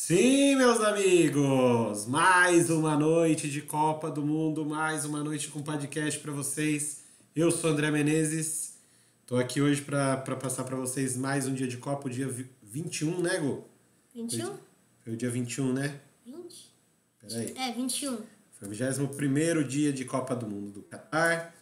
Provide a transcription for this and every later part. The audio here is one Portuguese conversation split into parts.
Sim, meus amigos! Mais uma noite de Copa do Mundo, mais uma noite com podcast para vocês. Eu sou André Menezes, estou aqui hoje para passar para vocês mais um dia de Copa, o dia 21, né, Gu? 21? Foi o dia 21, né? 20? Peraí. É, 21. Foi o 21º dia de Copa do Mundo do Catar.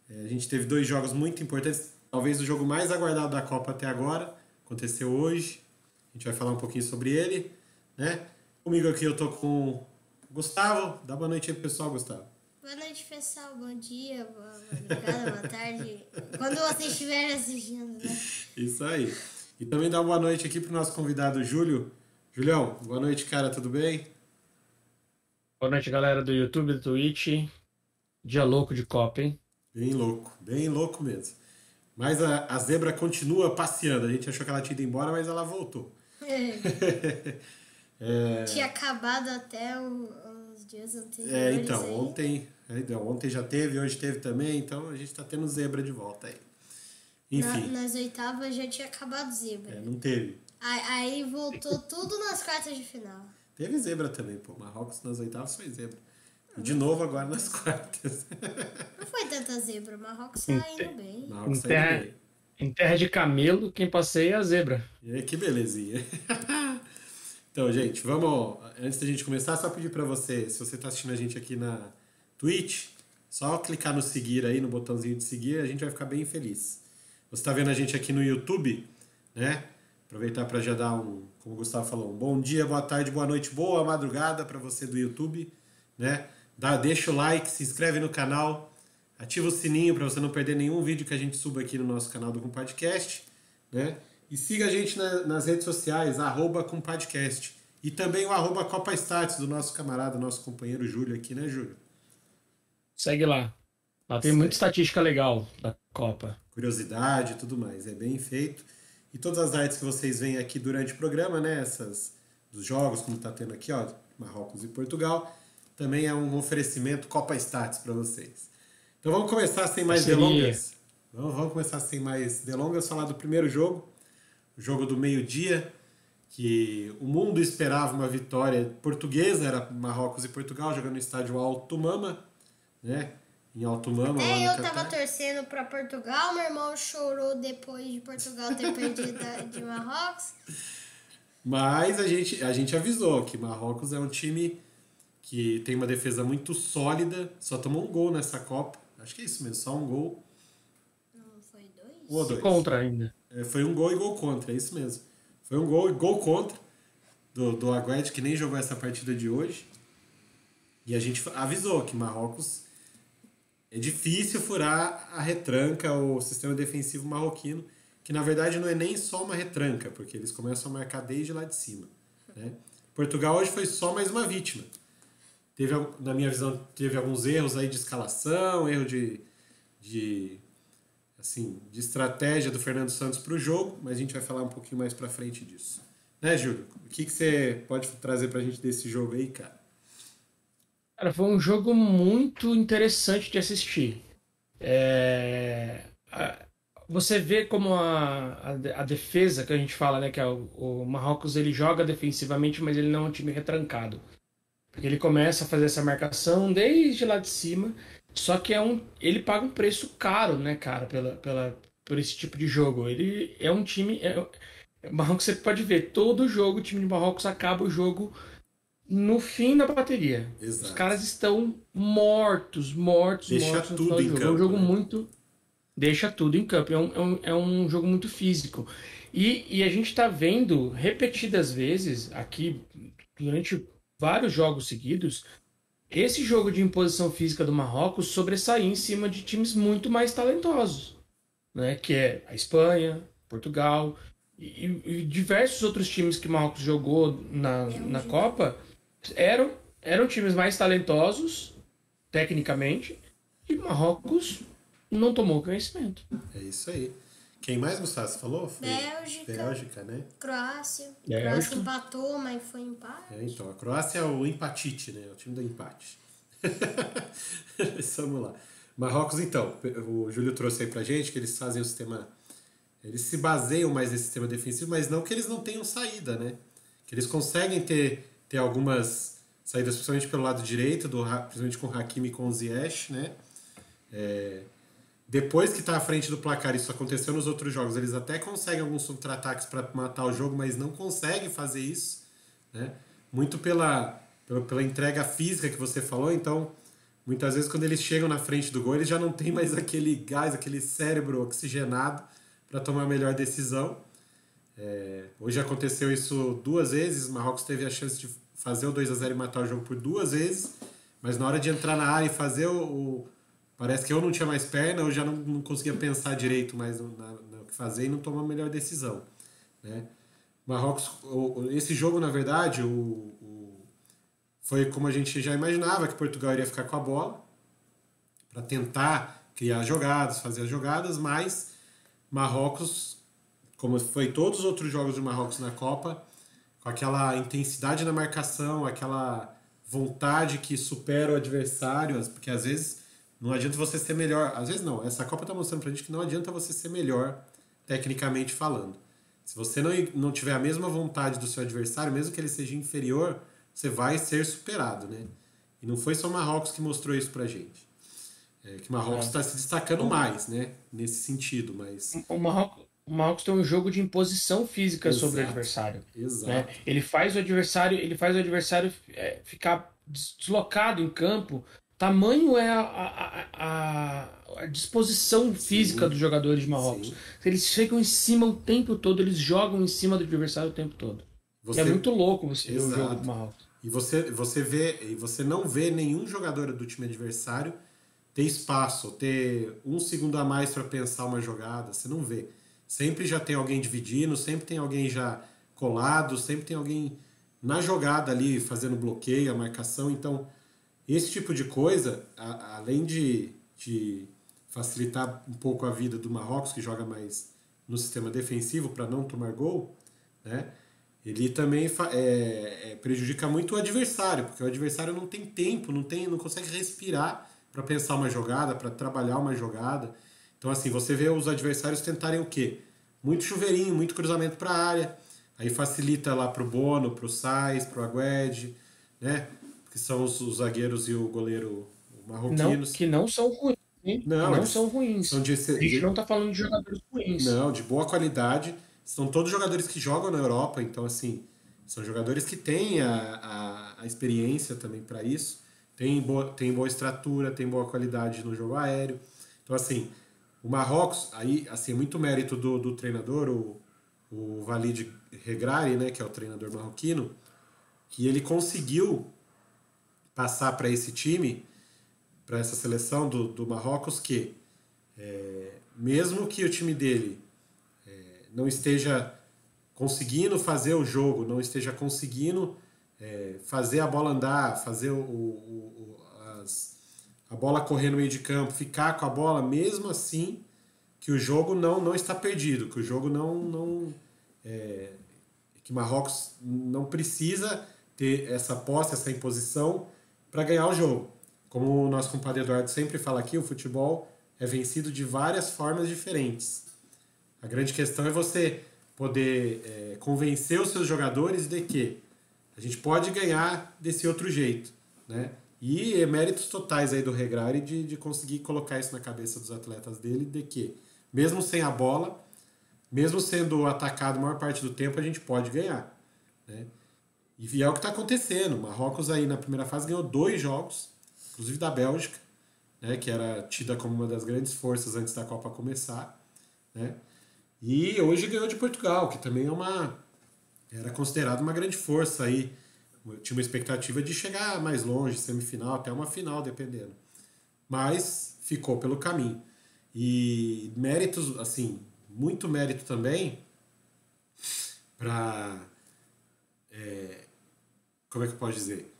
A gente teve dois jogos muito importantes, talvez o jogo mais aguardado da Copa até agora, aconteceu hoje. A gente vai falar um pouquinho sobre ele, né? Comigo aqui eu tô com o Gustavo. Dá boa noite aí pro pessoal, Gustavo. Boa noite, pessoal. Bom dia, boa madrugada, boa tarde. Quando vocês estiverem assistindo, né? Isso aí. E também dá boa noite aqui pro nosso convidado Júlio. Julião, boa noite, cara, tudo bem? Boa noite, galera do YouTube, do Twitch. Dia louco de Copa, hein? Bem louco mesmo. Mas a zebra continua passeando. A gente achou que ela tinha ido embora, mas ela voltou. Tinha acabado até os dias anteriores. Então, ontem já teve, hoje teve também, então a gente tá tendo zebra de volta aí. Enfim. Nas oitavas já tinha acabado zebra. Não teve. Aí voltou tudo nas quartas de final. Teve zebra também, pô. Marrocos nas oitavas foi zebra. E de novo agora nas quartas. Não foi tanta zebra, o Marrocos tá indo bem. Marrocos tá indo bem. Em terra de camelo, quem passeia é a zebra. E aí, que belezinha. Então, gente, vamos... Antes da gente começar, só pedir pra você, se você tá assistindo a gente aqui na Twitch, só clicar no seguir aí, no botãozinho de seguir, a gente vai ficar bem feliz. Você tá vendo a gente aqui no YouTube, né? Aproveitar para já dar como o Gustavo falou, um bom dia, boa tarde, boa noite, boa madrugada para você do YouTube, né? Deixa o like, se inscreve no canal, ativa o sininho para você não perder nenhum vídeo que a gente suba aqui no nosso canal do Compadcast, né? E siga a gente nas redes sociais, @Compadcast. E também o Copa Stats do nosso camarada, nosso companheiro Júlio aqui, né, Júlio? Segue lá. Lá tem muita estatística legal da Copa. Curiosidade e tudo mais, é bem feito. E todas as artes que vocês veem aqui durante o programa, né, essas dos jogos, como está tendo aqui, ó, Marrocos e Portugal, também é um oferecimento Copa Stats para vocês. Então vamos começar sem mais delongas. Vamos começar sem mais delongas, falar do primeiro jogo, o jogo do meio-dia, que o mundo esperava uma vitória portuguesa, era Marrocos e Portugal, jogando no estádio Alto Mama, né? Em Alto Mama. Até eu tava torcendo pra Portugal, meu irmão chorou depois de Portugal ter perdido de Marrocos. Mas a gente avisou que Marrocos é um time que tem uma defesa muito sólida, só tomou um gol nessa Copa. Acho que é isso mesmo, só um gol. Não foi dois? Um ou dois. Contra ainda. Foi um gol e gol contra, é isso mesmo. Foi um gol e gol contra do Agued, que nem jogou essa partida de hoje. E a gente avisou que Marrocos é difícil furar a retranca, o sistema defensivo marroquino, que na verdade não é nem só uma retranca, porque eles começam a marcar desde lá de cima, né? Portugal hoje foi só mais uma vítima. Na minha visão, teve alguns erros aí de escalação, erro de estratégia do Fernando Santos para o jogo, mas a gente vai falar um pouquinho mais para frente disso. Né, Júlio? O que você pode trazer para a gente desse jogo aí, cara? Cara, foi um jogo muito interessante de assistir. Você vê como a defesa que a gente fala, né, que é o Marrocos, ele joga defensivamente, mas ele não é um time retrancado. Porque ele começa a fazer essa marcação desde lá de cima, só que ele paga um preço caro, né, cara, por esse tipo de jogo. Ele é um time... Marrocos, você pode ver, todo jogo, o time de Marrocos acaba o jogo no fim da bateria. Exato. Os caras estão mortos Deixa no tudo em jogo. campo. É um jogo né? muito... Deixa tudo em campo. É um jogo muito físico. E a gente está vendo repetidas vezes aqui, durante vários jogos seguidos, esse jogo de imposição física do Marrocos sobressair em cima de times muito mais talentosos, né? Que é a Espanha, Portugal e diversos outros times que o Marrocos jogou na Copa eram times mais talentosos, tecnicamente, e Marrocos não tomou conhecimento. É isso aí. Quem mais, Gustavo, você falou? Foi Bélgica, né? Croácia. Bélgica. Croácia empatou, mas foi empate. Então, a Croácia é o empatite, né? É o time do empate. Vamos lá. Marrocos, então. O Júlio trouxe aí pra gente que eles fazem o sistema... Eles se baseiam mais nesse sistema defensivo, mas não que eles não tenham saída, né? que eles conseguem ter algumas saídas, principalmente pelo lado direito, principalmente com o Hakimi e com o Ziyech, né? Depois que está à frente do placar, isso aconteceu nos outros jogos, eles até conseguem alguns contra-ataques para matar o jogo, mas não conseguem fazer isso, né? Muito pela entrega física que você falou. Então, muitas vezes quando eles chegam na frente do gol, eles já não têm mais aquele gás, aquele cérebro oxigenado para tomar a melhor decisão. Hoje aconteceu isso 2 vezes, o Marrocos teve a chance de fazer o 2-0 e matar o jogo por 2 vezes, mas na hora de entrar na área e fazer parece que eu não tinha mais perna, eu já não conseguia pensar direito mais no que fazer e não tomar a melhor decisão, né? Marrocos, esse jogo, na verdade, foi como a gente já imaginava, que Portugal iria ficar com a bola para tentar criar jogadas, fazer as jogadas, mas Marrocos, como foi todos os outros jogos de Marrocos na Copa, com aquela intensidade na marcação, aquela vontade que supera o adversário, porque às vezes não adianta você ser melhor, às vezes não, essa Copa está mostrando pra gente que não adianta você ser melhor tecnicamente falando. Se você não tiver a mesma vontade do seu adversário, mesmo que ele seja inferior, você vai ser superado, né? E não foi só o Marrocos que mostrou isso pra gente. Que o Marrocos está se destacando mais, né? Nesse sentido, mas... O Marrocos tem um jogo de imposição física sobre o adversário. Exato. Né? Ele faz o adversário ficar deslocado em campo. Tamanho é a disposição física dos jogadores de Marrocos. Sim. Eles chegam em cima o tempo todo, eles jogam em cima do adversário o tempo todo. E é muito louco você ver o jogo do Marrocos. E você não vê nenhum jogador do time adversário ter espaço, ter um segundo a mais para pensar uma jogada. Você não vê. Sempre já tem alguém dividindo, sempre tem alguém já colado, sempre tem alguém na jogada ali fazendo bloqueio, a marcação. Então, esse tipo de coisa, além de facilitar um pouco a vida do Marrocos, que joga mais no sistema defensivo para não tomar gol, né? Ele também prejudica muito o adversário, porque o adversário não tem tempo, não consegue respirar para pensar uma jogada, para trabalhar uma jogada. Então, assim, você vê os adversários tentarem o quê? Muito chuveirinho, muito cruzamento para a área, aí facilita lá para o Bono, para o Saïs, para o Agued, né? Que são os zagueiros e o goleiro marroquinos. Que não são ruins. Não são ruins. São a gente não está falando de jogadores ruins. Não, de boa qualidade. São todos jogadores que jogam na Europa, então, assim, são jogadores que têm a experiência também para isso, tem boa estrutura, tem boa qualidade no jogo aéreo. Então, assim, o Marrocos, aí, assim, muito mérito do treinador, o Walid Regragui, né, que é o treinador marroquino, que ele conseguiu passar para esse time, para essa seleção do Marrocos, que mesmo que o time dele não esteja conseguindo fazer o jogo, não esteja conseguindo fazer a bola andar, fazer a bola correr no meio de campo, ficar com a bola, mesmo assim, que o jogo não está perdido, que o jogo que Marrocos não precisa ter essa posse, essa imposição para ganhar o jogo. Como o nosso compadre Eduardo sempre fala aqui, o futebol é vencido de várias formas diferentes. A grande questão é você poder convencer os seus jogadores de que a gente pode ganhar desse outro jeito, né? E méritos totais aí do Regragui de conseguir colocar isso na cabeça dos atletas dele, de que, mesmo sem a bola, mesmo sendo atacado a maior parte do tempo, a gente pode ganhar, né? E é o que está acontecendo. O Marrocos aí na primeira fase ganhou 2 jogos, inclusive da Bélgica, né, que era tida como uma das grandes forças antes da Copa começar, né? E hoje ganhou de Portugal, que também era considerado uma grande força aí. Tinha uma expectativa de chegar mais longe, semifinal, até uma final, dependendo. Mas ficou pelo caminho. E méritos, assim, muito mérito também para... como é que eu posso dizer?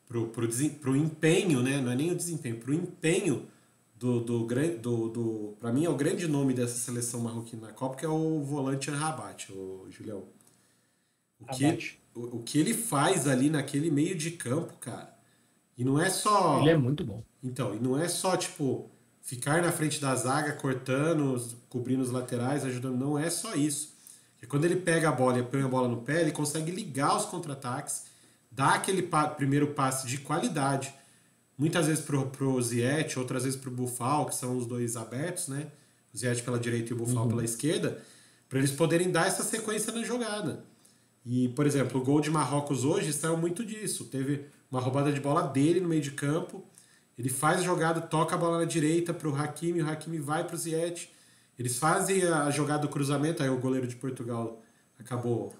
Pro empenho, né? Não é nem o desempenho, pro empenho para mim é o grande nome dessa seleção marroquina na Copa, que é o volante Amrabat, o Julião. O que ele faz ali naquele meio de campo, cara. E não é só... Ele é muito bom. Então, e não é só, tipo, ficar na frente da zaga, cortando, cobrindo os laterais, ajudando. Não é só isso. Porque quando ele pega a bola e põe a bola no pé, ele consegue ligar os contra-ataques, dar aquele primeiro passe de qualidade, muitas vezes pro Ziyech, outras vezes pro Buffal, que são os dois abertos, né? O Ziyech pela direita e o Buffal pela esquerda, para eles poderem dar essa sequência na jogada. E, por exemplo, o gol de Marrocos hoje saiu muito disso. Teve uma roubada de bola dele no meio de campo, ele faz a jogada, toca a bola na direita pro Hakimi, o Hakimi vai pro Ziyech, eles fazem a jogada do cruzamento, aí o goleiro de Portugal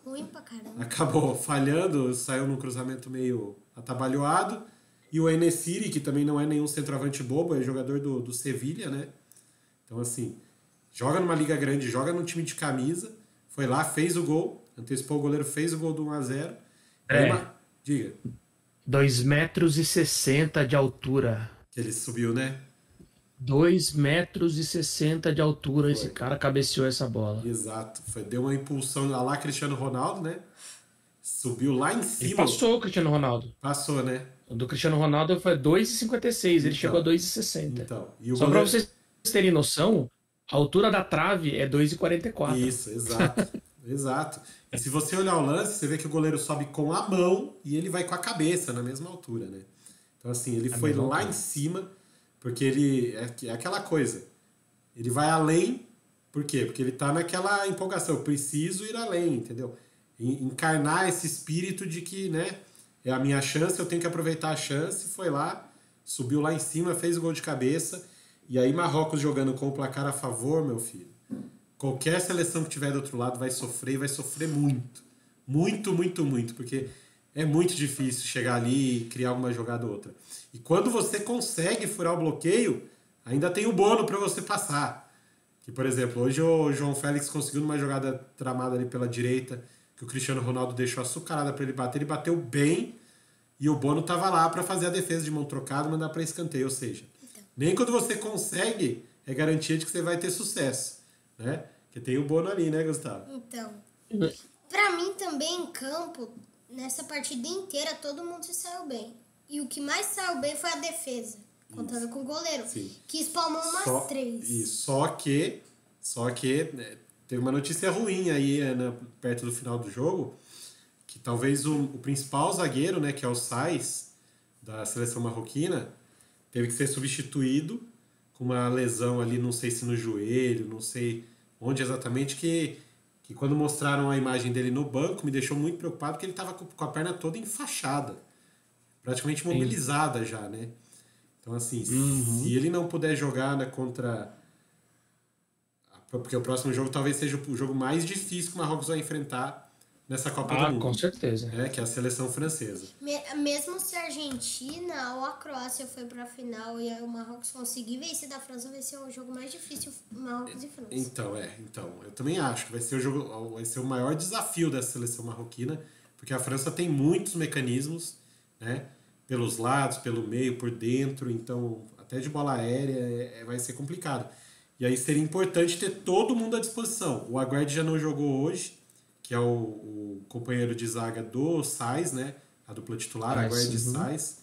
Ruim pra caramba. acabou falhando, saiu num cruzamento meio atabalhoado. E o En-Nesyri, que também não é nenhum centroavante bobo, é jogador do Sevilha, né? Então, assim, joga numa liga grande, joga num time de camisa, foi lá, fez o gol, antecipou o goleiro, fez o gol do 1-0. Diga. 2,60 m de altura. Que ele subiu, né? 2,60 m de altura, esse cara cabeceou essa bola. Exato. Deu uma impulsão lá Cristiano Ronaldo, né? Subiu lá em cima. Ele passou o Cristiano Ronaldo. Passou, né? O do Cristiano Ronaldo foi 2,56, ele chegou a 2,60. Então, Só para vocês terem noção, a altura da trave é 2,44. Isso, exato. Exato. E se você olhar o lance, você vê que o goleiro sobe com a mão e ele vai com a cabeça na mesma altura, né? Então, assim, ele foi lá em cima, porque ele... É aquela coisa. Ele vai além, por quê? Porque ele tá naquela empolgação. Eu preciso ir além, entendeu? Encarnar esse espírito de que, né? É a minha chance, eu tenho que aproveitar a chance. Foi lá, subiu lá em cima, fez o gol de cabeça. E aí Marrocos jogando com o placar a favor, meu filho. Qualquer seleção que tiver do outro lado vai sofrer muito. Muito, muito, muito. Porque é muito difícil chegar ali e criar uma jogada ou outra. E quando você consegue furar o bloqueio, ainda tem o bônus para você passar. Que, por exemplo, hoje o João Félix conseguiu numa jogada tramada ali pela direita, que o Cristiano Ronaldo deixou açucarada para ele bater. Ele bateu bem e o Bono tava lá para fazer a defesa de mão trocada e mandar para escanteio. Ou seja, nem quando você consegue é garantia de que você vai ter sucesso, né? Porque tem o Bono ali, né, Gustavo? Então, pra mim também em campo, nessa partida inteira, todo mundo se saiu bem. E o que mais saiu bem foi a defesa, contando com o goleiro, que espalmou umas 3. Isso, só que né, teve uma notícia ruim aí perto do final do jogo, que talvez o principal zagueiro, né, que é o Saïs, da seleção marroquina, teve que ser substituído com uma lesão ali, não sei se no joelho, não sei onde exatamente, que quando mostraram a imagem dele no banco me deixou muito preocupado, porque ele estava com a perna toda enfaixada, praticamente mobilizada já, né? Então, assim, se ele não puder jogar, né, contra... Porque o próximo jogo talvez seja o jogo mais difícil que o Marrocos vai enfrentar nessa Copa do Mundo. Com certeza. Que é a seleção francesa. Mesmo se a Argentina ou a Croácia foi pra final e o Marrocos conseguir vencer da França, vai ser o jogo mais difícil, Marrocos e França. Então, eu também acho que vai ser o maior desafio dessa seleção marroquina, porque a França tem muitos mecanismos, né? Pelos lados, pelo meio, por dentro, então até de bola aérea vai ser complicado. E aí seria importante ter todo mundo à disposição. O Aguerd já não jogou hoje, que é o companheiro de zaga do Saïs, né? A dupla titular, Aguerd e Saïs.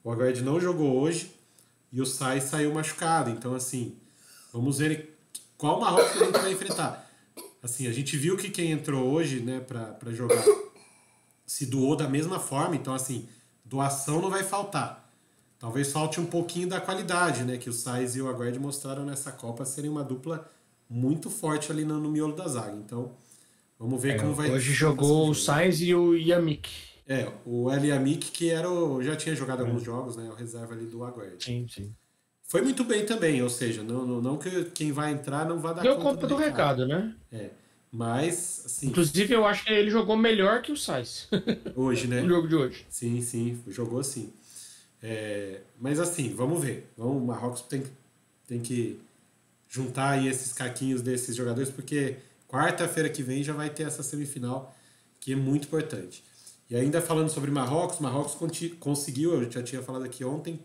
O Aguerd não jogou hoje e o Saïs saiu machucado. Então, assim, vamos ver qual Marrocos que a gente vai enfrentar. Assim, a gente viu que quem entrou hoje, né, pra jogar se doou da mesma forma. Então, assim, doação não vai faltar. Talvez falte um pouquinho da qualidade, né? Que o Saïs e o Aguerd mostraram nessa Copa serem uma dupla muito forte ali no miolo da zaga. Então, vamos ver como vai... Hoje jogou o Sainz e o Yamik. O El Yamik, que já tinha jogado alguns jogos, né? O reserva ali do Aguerd. Sim. Foi muito bem também, ou seja, não que quem vai entrar não vai dar Deu conta do recado, né? Mas, assim... Inclusive, eu acho que ele jogou melhor que o Sainz. Hoje, né? No jogo de hoje. Sim, jogou sim. Mas assim, vamos ver. O Marrocos tem que juntar aí esses caquinhos desses jogadores, porque quarta-feira que vem já vai ter essa semifinal, que é muito importante. E ainda falando sobre Marrocos conseguiu, eu já tinha falado aqui ontem,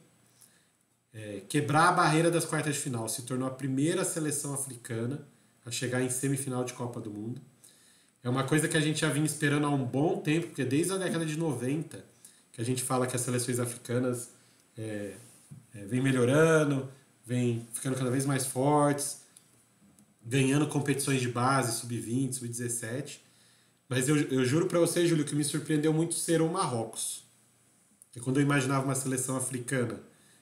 quebrar a barreira das quartas de final. Se tornou a primeira seleção africana a chegar em semifinal de Copa do Mundo. É uma coisa que a gente já vinha esperando há um bom tempo, porque desde a década de 90 que a gente fala que as seleções africanas vem melhorando, vem ficando cada vez mais fortes. ganhando competições de base, sub-20, sub-17. Mas eu juro para você, Júlio, que me surpreendeu muito ser o Marrocos. Porque quando eu imaginava uma seleção africana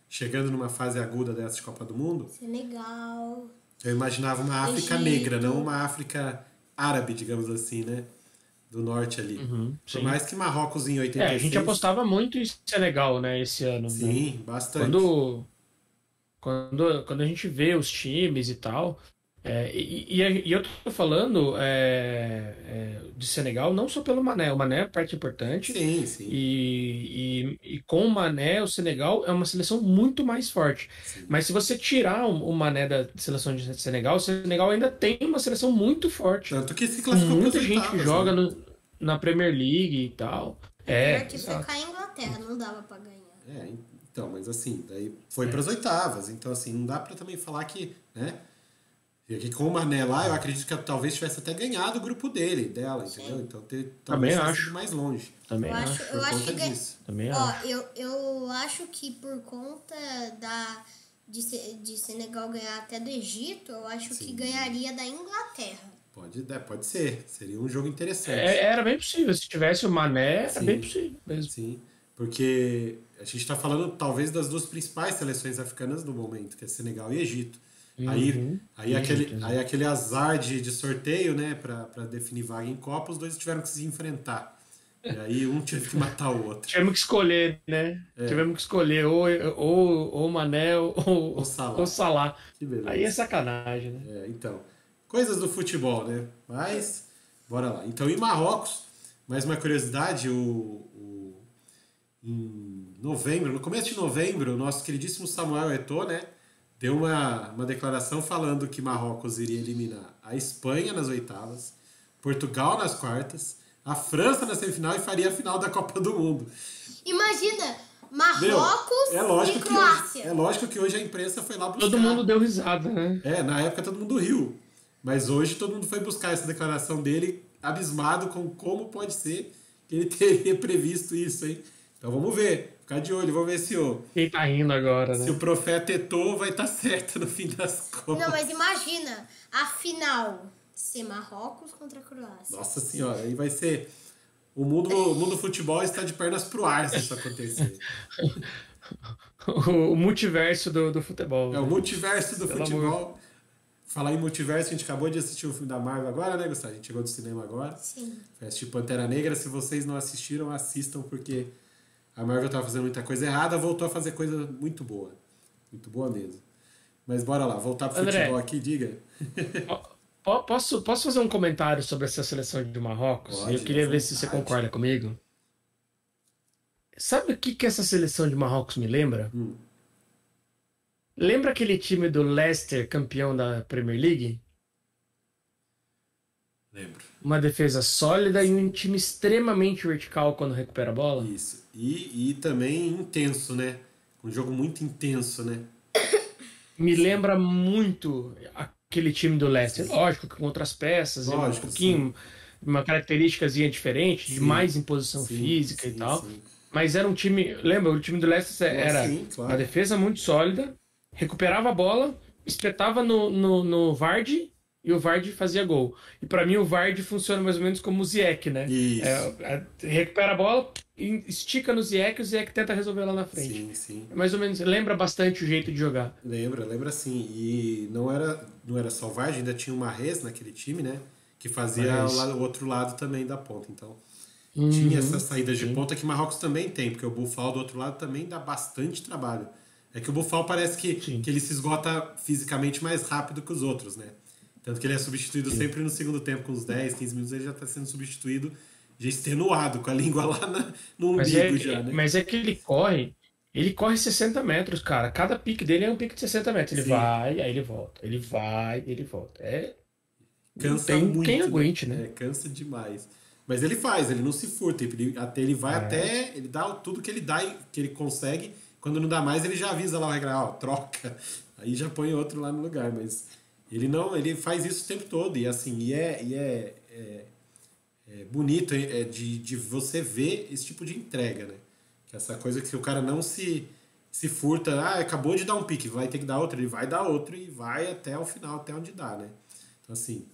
chegando numa fase aguda dessa de Copa do Mundo... Senegal... Eu imaginava uma África Egito. negra, não uma África árabe, digamos assim, né? Do norte ali. Por mais que Marrocos em 86... a gente apostava muito em Senegal, né, esse ano. Sim, né? bastante. Quando a gente vê os times e tal... E eu tô falando de Senegal não só pelo Mané. O Mané é parte importante. Sim, sim. E com o Mané, o Senegal é uma seleção muito mais forte. Sim. Mas se você tirar o Mané da seleção de Senegal, o Senegal ainda tem uma seleção muito forte. Tanto que se classificou muita gente que joga né? na Premier League e tal. Que foi cair a Inglaterra, não dava pra ganhar. Então, mas assim, daí foi para as oitavas. Então, assim, não dá para também falar que, né? E aqui com o Mané lá, eu acredito que talvez tivesse até ganhado o grupo dela, entendeu? Então talvez tivesse ido mais longe. Também acho. Eu acho que Também acho. Eu acho que por conta de Senegal ganhar até do Egito, eu acho que ganharia da Inglaterra. Pode ser. Seria um jogo interessante. Era bem possível. Se tivesse o Mané, era bem possível mesmo. Sim, porque a gente está falando talvez das duas principais seleções africanas do momento, que é Senegal e Egito. Aí aquele azar de sorteio, né, para definir vaga em Copa, os dois tiveram que se enfrentar. E aí um teve que matar o outro. Tivemos que escolher, né? Tivemos que escolher ou o Mané ou o Salah. Que beleza. Aí é sacanagem, né? Então, coisas do futebol, né? Mas, bora lá. Então, em Marrocos, mais uma curiosidade, em novembro, no começo de novembro, o nosso queridíssimo Samuel Eto'o, né, deu uma declaração falando que Marrocos iria eliminar a Espanha nas oitavas, Portugal nas quartas, a França na semifinal e faria a final da Copa do Mundo. Imagina, Marrocos e Croácia. É lógico que hoje a imprensa foi lá buscar. Todo mundo deu risada, né? Na época todo mundo riu. Mas hoje todo mundo foi buscar essa declaração dele, abismado com como pode ser que ele teria previsto isso, hein? Então vamos ver. Ficar de olho, vamos ver se quem tá rindo agora, né? Se o profeta Eto'o vai estar certo no fim das contas. Não, mas imagina, a final ser Marrocos contra a Croácia. Nossa senhora, aí vai ser... O mundo futebol está de pernas pro ar se isso acontecer. O multiverso do futebol. O multiverso do futebol. Falar em multiverso, a gente acabou de assistir o filme da Marvel agora, né, Gustavo? A gente chegou do cinema agora. Sim. Foi assistir Pantera Negra. Se vocês não assistiram, assistam, porque a Marvel estava fazendo muita coisa errada, voltou a fazer coisa muito boa. Muito boa mesmo. Mas bora lá, voltar pro futebol aqui, diga. Posso fazer um comentário sobre essa seleção de Marrocos? Pode, eu queria ver se você concorda comigo. Sabe o que essa seleção de Marrocos me lembra? Lembra aquele time do Leicester, campeão da Premier League? Lembro. Uma defesa sólida e um time extremamente vertical quando recupera a bola? Isso. E também intenso, né? Um jogo muito intenso, né? Me lembra muito aquele time do Leicester. Lógico que com outras peças, um pouquinho, uma característica diferente, de mais imposição física e tal. Sim. Mas era um time... Lembra? O time do Leicester era uma defesa muito sólida, recuperava a bola, espetava no Vardy e o Vardy fazia gol. E pra mim o Vardy funciona mais ou menos como o Ziyech, né? Isso. Recupera a bola, estica no Ziyech e o Ziyech tenta resolver lá na frente. Sim, sim. Mais ou menos, lembra bastante o jeito de jogar. Lembra sim. E não era só o Vardy, ainda tinha o Mahrez naquele time, né? Que fazia o outro lado também da ponta. Então, tinha essas saídas de ponta que Marrocos também tem, porque o Boufal do outro lado também dá bastante trabalho. É que o Boufal parece que ele se esgota fisicamente mais rápido que os outros, né? Tanto que ele é substituído sempre no segundo tempo, com uns 10, 15 minutos, ele já está sendo substituído, já extenuado, com a língua lá no umbigo já, né? Mas é que ele corre 60 metros, cara. Cada pique dele é um pique de 60 metros. Ele vai, aí ele volta. Ele vai, ele volta. Cansa muito. Quem aguente, né? Cansa demais. Mas ele faz, ele não se furta. Ele vai até, ele dá tudo que ele dá, que ele consegue. Quando não dá mais, ele já avisa lá o regra, troca. Aí já põe outro lá no lugar, mas... Ele faz isso o tempo todo, e assim, é bonito de você ver esse tipo de entrega, né? Que essa coisa que o cara não se furta, acabou de dar um pique, vai ter que dar outro, ele vai dar outro e vai até o final, até onde dá, né? Então, assim,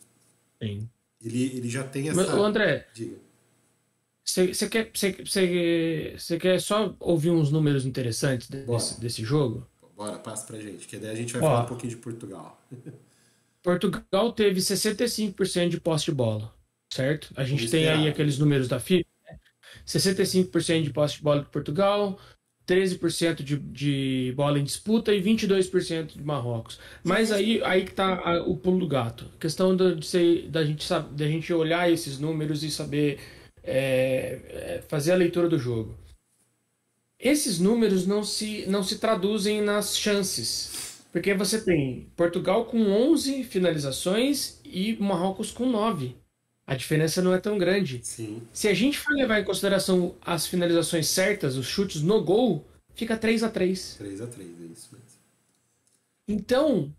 Sim. ele já tem essa... Ô, André, Diga. você quer só ouvir uns números interessantes Bora. desse jogo? Bora, passa pra gente, que daí a gente vai Ó, falar um pouquinho de Portugal. Portugal teve 65% de posse de bola, certo? A Como gente tem aí esperado. aqueles números da FIFA, né? 65% de posse de bola de Portugal, 13% de bola em disputa e 22% de Marrocos. Mas aí que tá o pulo do gato. A questão da gente olhar esses números e saber fazer a leitura do jogo. Esses números não se traduzem nas chances. Porque você tem Portugal com 11 finalizações e Marrocos com 9. A diferença não é tão grande. Sim, Se a gente for levar em consideração as finalizações certas, os chutes no gol, fica 3-3. 3-3, é isso mesmo. Então,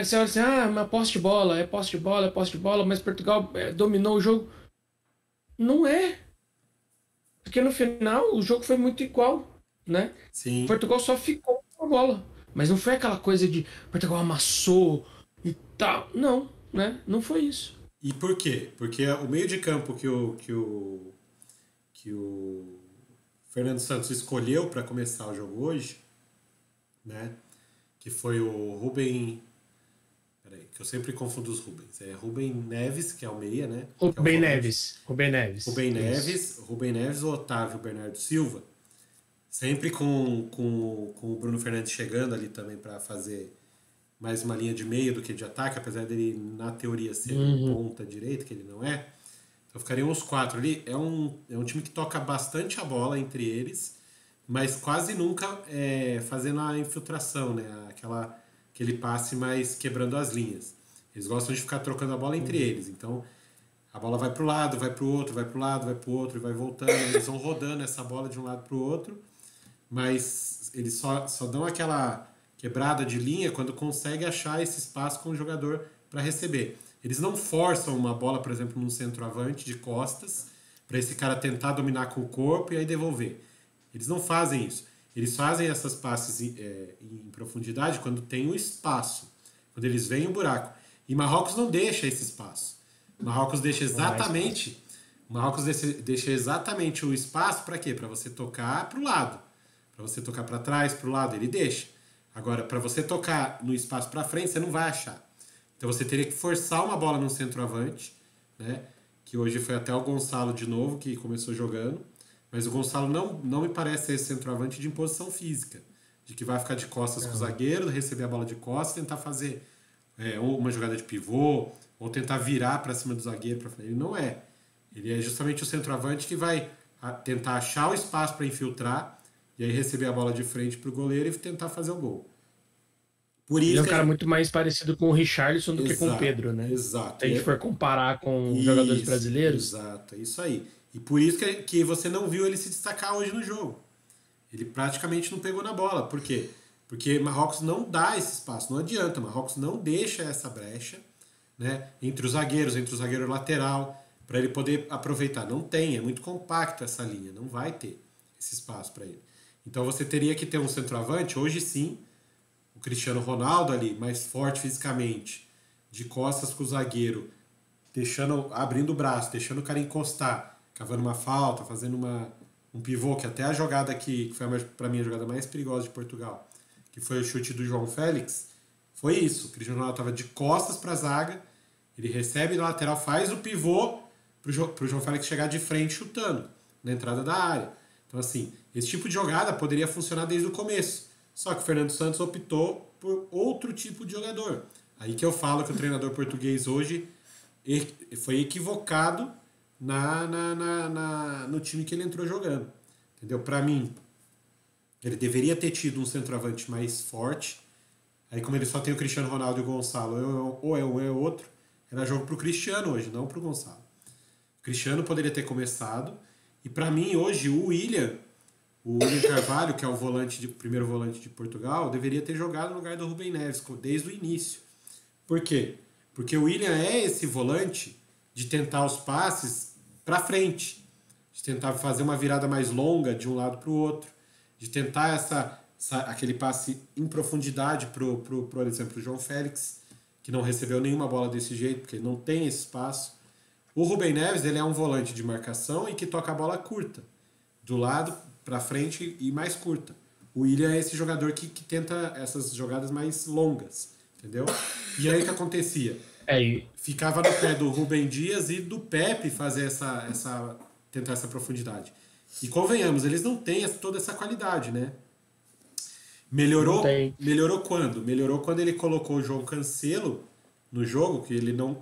você olha assim, mas posse de bola, é posse de bola, é posse de bola, mas Portugal dominou o jogo. Não é. Porque no final o jogo foi muito igual, né? Sim. Portugal só ficou com a bola. Mas não foi aquela coisa de Portugal amassou e tal. Não, né? Não foi isso. E por quê? Porque o meio de campo que o Fernando Santos escolheu para começar o jogo hoje, né? Que foi o Rubem... Peraí, que eu sempre confundo os Rubens. É Rubem Neves, que é o meia, né? Rubem é Neves. Rubem Neves. Rubem Neves, o Otávio Bernardo Silva. Sempre com o Bruno Fernandes chegando ali também para fazer mais uma linha de meio do que de ataque, apesar dele, na teoria, ser um ponta direito, que ele não é. Então ficariam os 4 ali. É um time que toca bastante a bola entre eles, mas quase nunca fazendo a infiltração, né? Aquele passe mais quebrando as linhas. Eles gostam de ficar trocando a bola entre eles. Então, a bola vai para o lado, vai para o outro, vai para o lado, vai para o outro, e vai voltando. Eles vão rodando essa bola de um lado para o outro, mas eles só dão aquela quebrada de linha quando consegue achar esse espaço com o jogador para receber. Eles não forçam uma bola, por exemplo, num centroavante de costas, para esse cara tentar dominar com o corpo e aí devolver. Eles não fazem isso. Eles fazem essas passes em profundidade quando tem um espaço, quando eles veem o buraco. E Marrocos não deixa esse espaço. Marrocos deixa exatamente o espaço para quê? Para você tocar para o lado. Para você tocar para trás, para o lado, ele deixa. Agora, para você tocar no espaço para frente, você não vai achar. Então você teria que forçar uma bola no centroavante, né? Que hoje foi até o Gonçalo de novo, que começou jogando. Mas o Gonçalo não me parece ser esse centroavante de imposição física. De que vai ficar de costas com o zagueiro, receber a bola de costas, tentar fazer ou uma jogada de pivô, ou tentar virar para cima do zagueiro. Ele não é. Ele é justamente o centroavante que vai tentar achar o espaço para infiltrar e aí receber a bola de frente para o goleiro e tentar fazer o gol. Por isso ele é um cara muito mais parecido com o Richarlison do que com o Pedro, né? Exato. Se a gente for comparar com jogadores brasileiros. Exato, é isso aí. E por isso que você não viu ele se destacar hoje no jogo. Ele praticamente não pegou na bola. Por quê? Porque Marrocos não dá esse espaço, não adianta. Marrocos não deixa essa brecha, né, entre os zagueiros, entre o zagueiro lateral, para ele poder aproveitar. Não tem, é muito compacta essa linha, não vai ter esse espaço para ele. Então você teria que ter um centroavante, hoje sim, o Cristiano Ronaldo ali, mais forte fisicamente, de costas com o zagueiro, abrindo o braço, deixando o cara encostar, cavando uma falta, fazendo um pivô, que até a jogada que foi para mim a jogada mais perigosa de Portugal, que foi o chute do João Félix, foi isso. O Cristiano Ronaldo estava de costas para a zaga, ele recebe na lateral, faz o pivô para o João Félix chegar de frente chutando na entrada da área. Então, assim, esse tipo de jogada poderia funcionar desde o começo. Só que o Fernando Santos optou por outro tipo de jogador. Aí que eu falo que o treinador português hoje foi equivocado no time que ele entrou jogando. Entendeu? Para mim, ele deveria ter tido um centroavante mais forte. Aí, como ele só tem o Cristiano Ronaldo e o Gonçalo, ou é um ou é outro, era jogo pro Cristiano hoje, não pro Gonçalo. O Cristiano poderia ter começado. E para mim, hoje, o William Carvalho, que é o primeiro volante de Portugal, deveria ter jogado no lugar do Rubem Neves desde o início. Por quê? Porque o William é esse volante de tentar os passes para frente, de tentar fazer uma virada mais longa de um lado para o outro, de tentar aquele passe em profundidade por exemplo, o João Félix, que não recebeu nenhuma bola desse jeito, porque não tem esse espaço. O Rubem Neves, ele é um volante de marcação e que toca a bola curta, do lado para frente e mais curta. O William é esse jogador que tenta essas jogadas mais longas, entendeu? E aí o que acontecia? Ficava no pé do Rubem Dias e do Pepe fazer tentar essa profundidade. E convenhamos, eles não têm toda essa qualidade, né? Melhorou quando? Melhorou quando ele colocou o João Cancelo no jogo, que ele não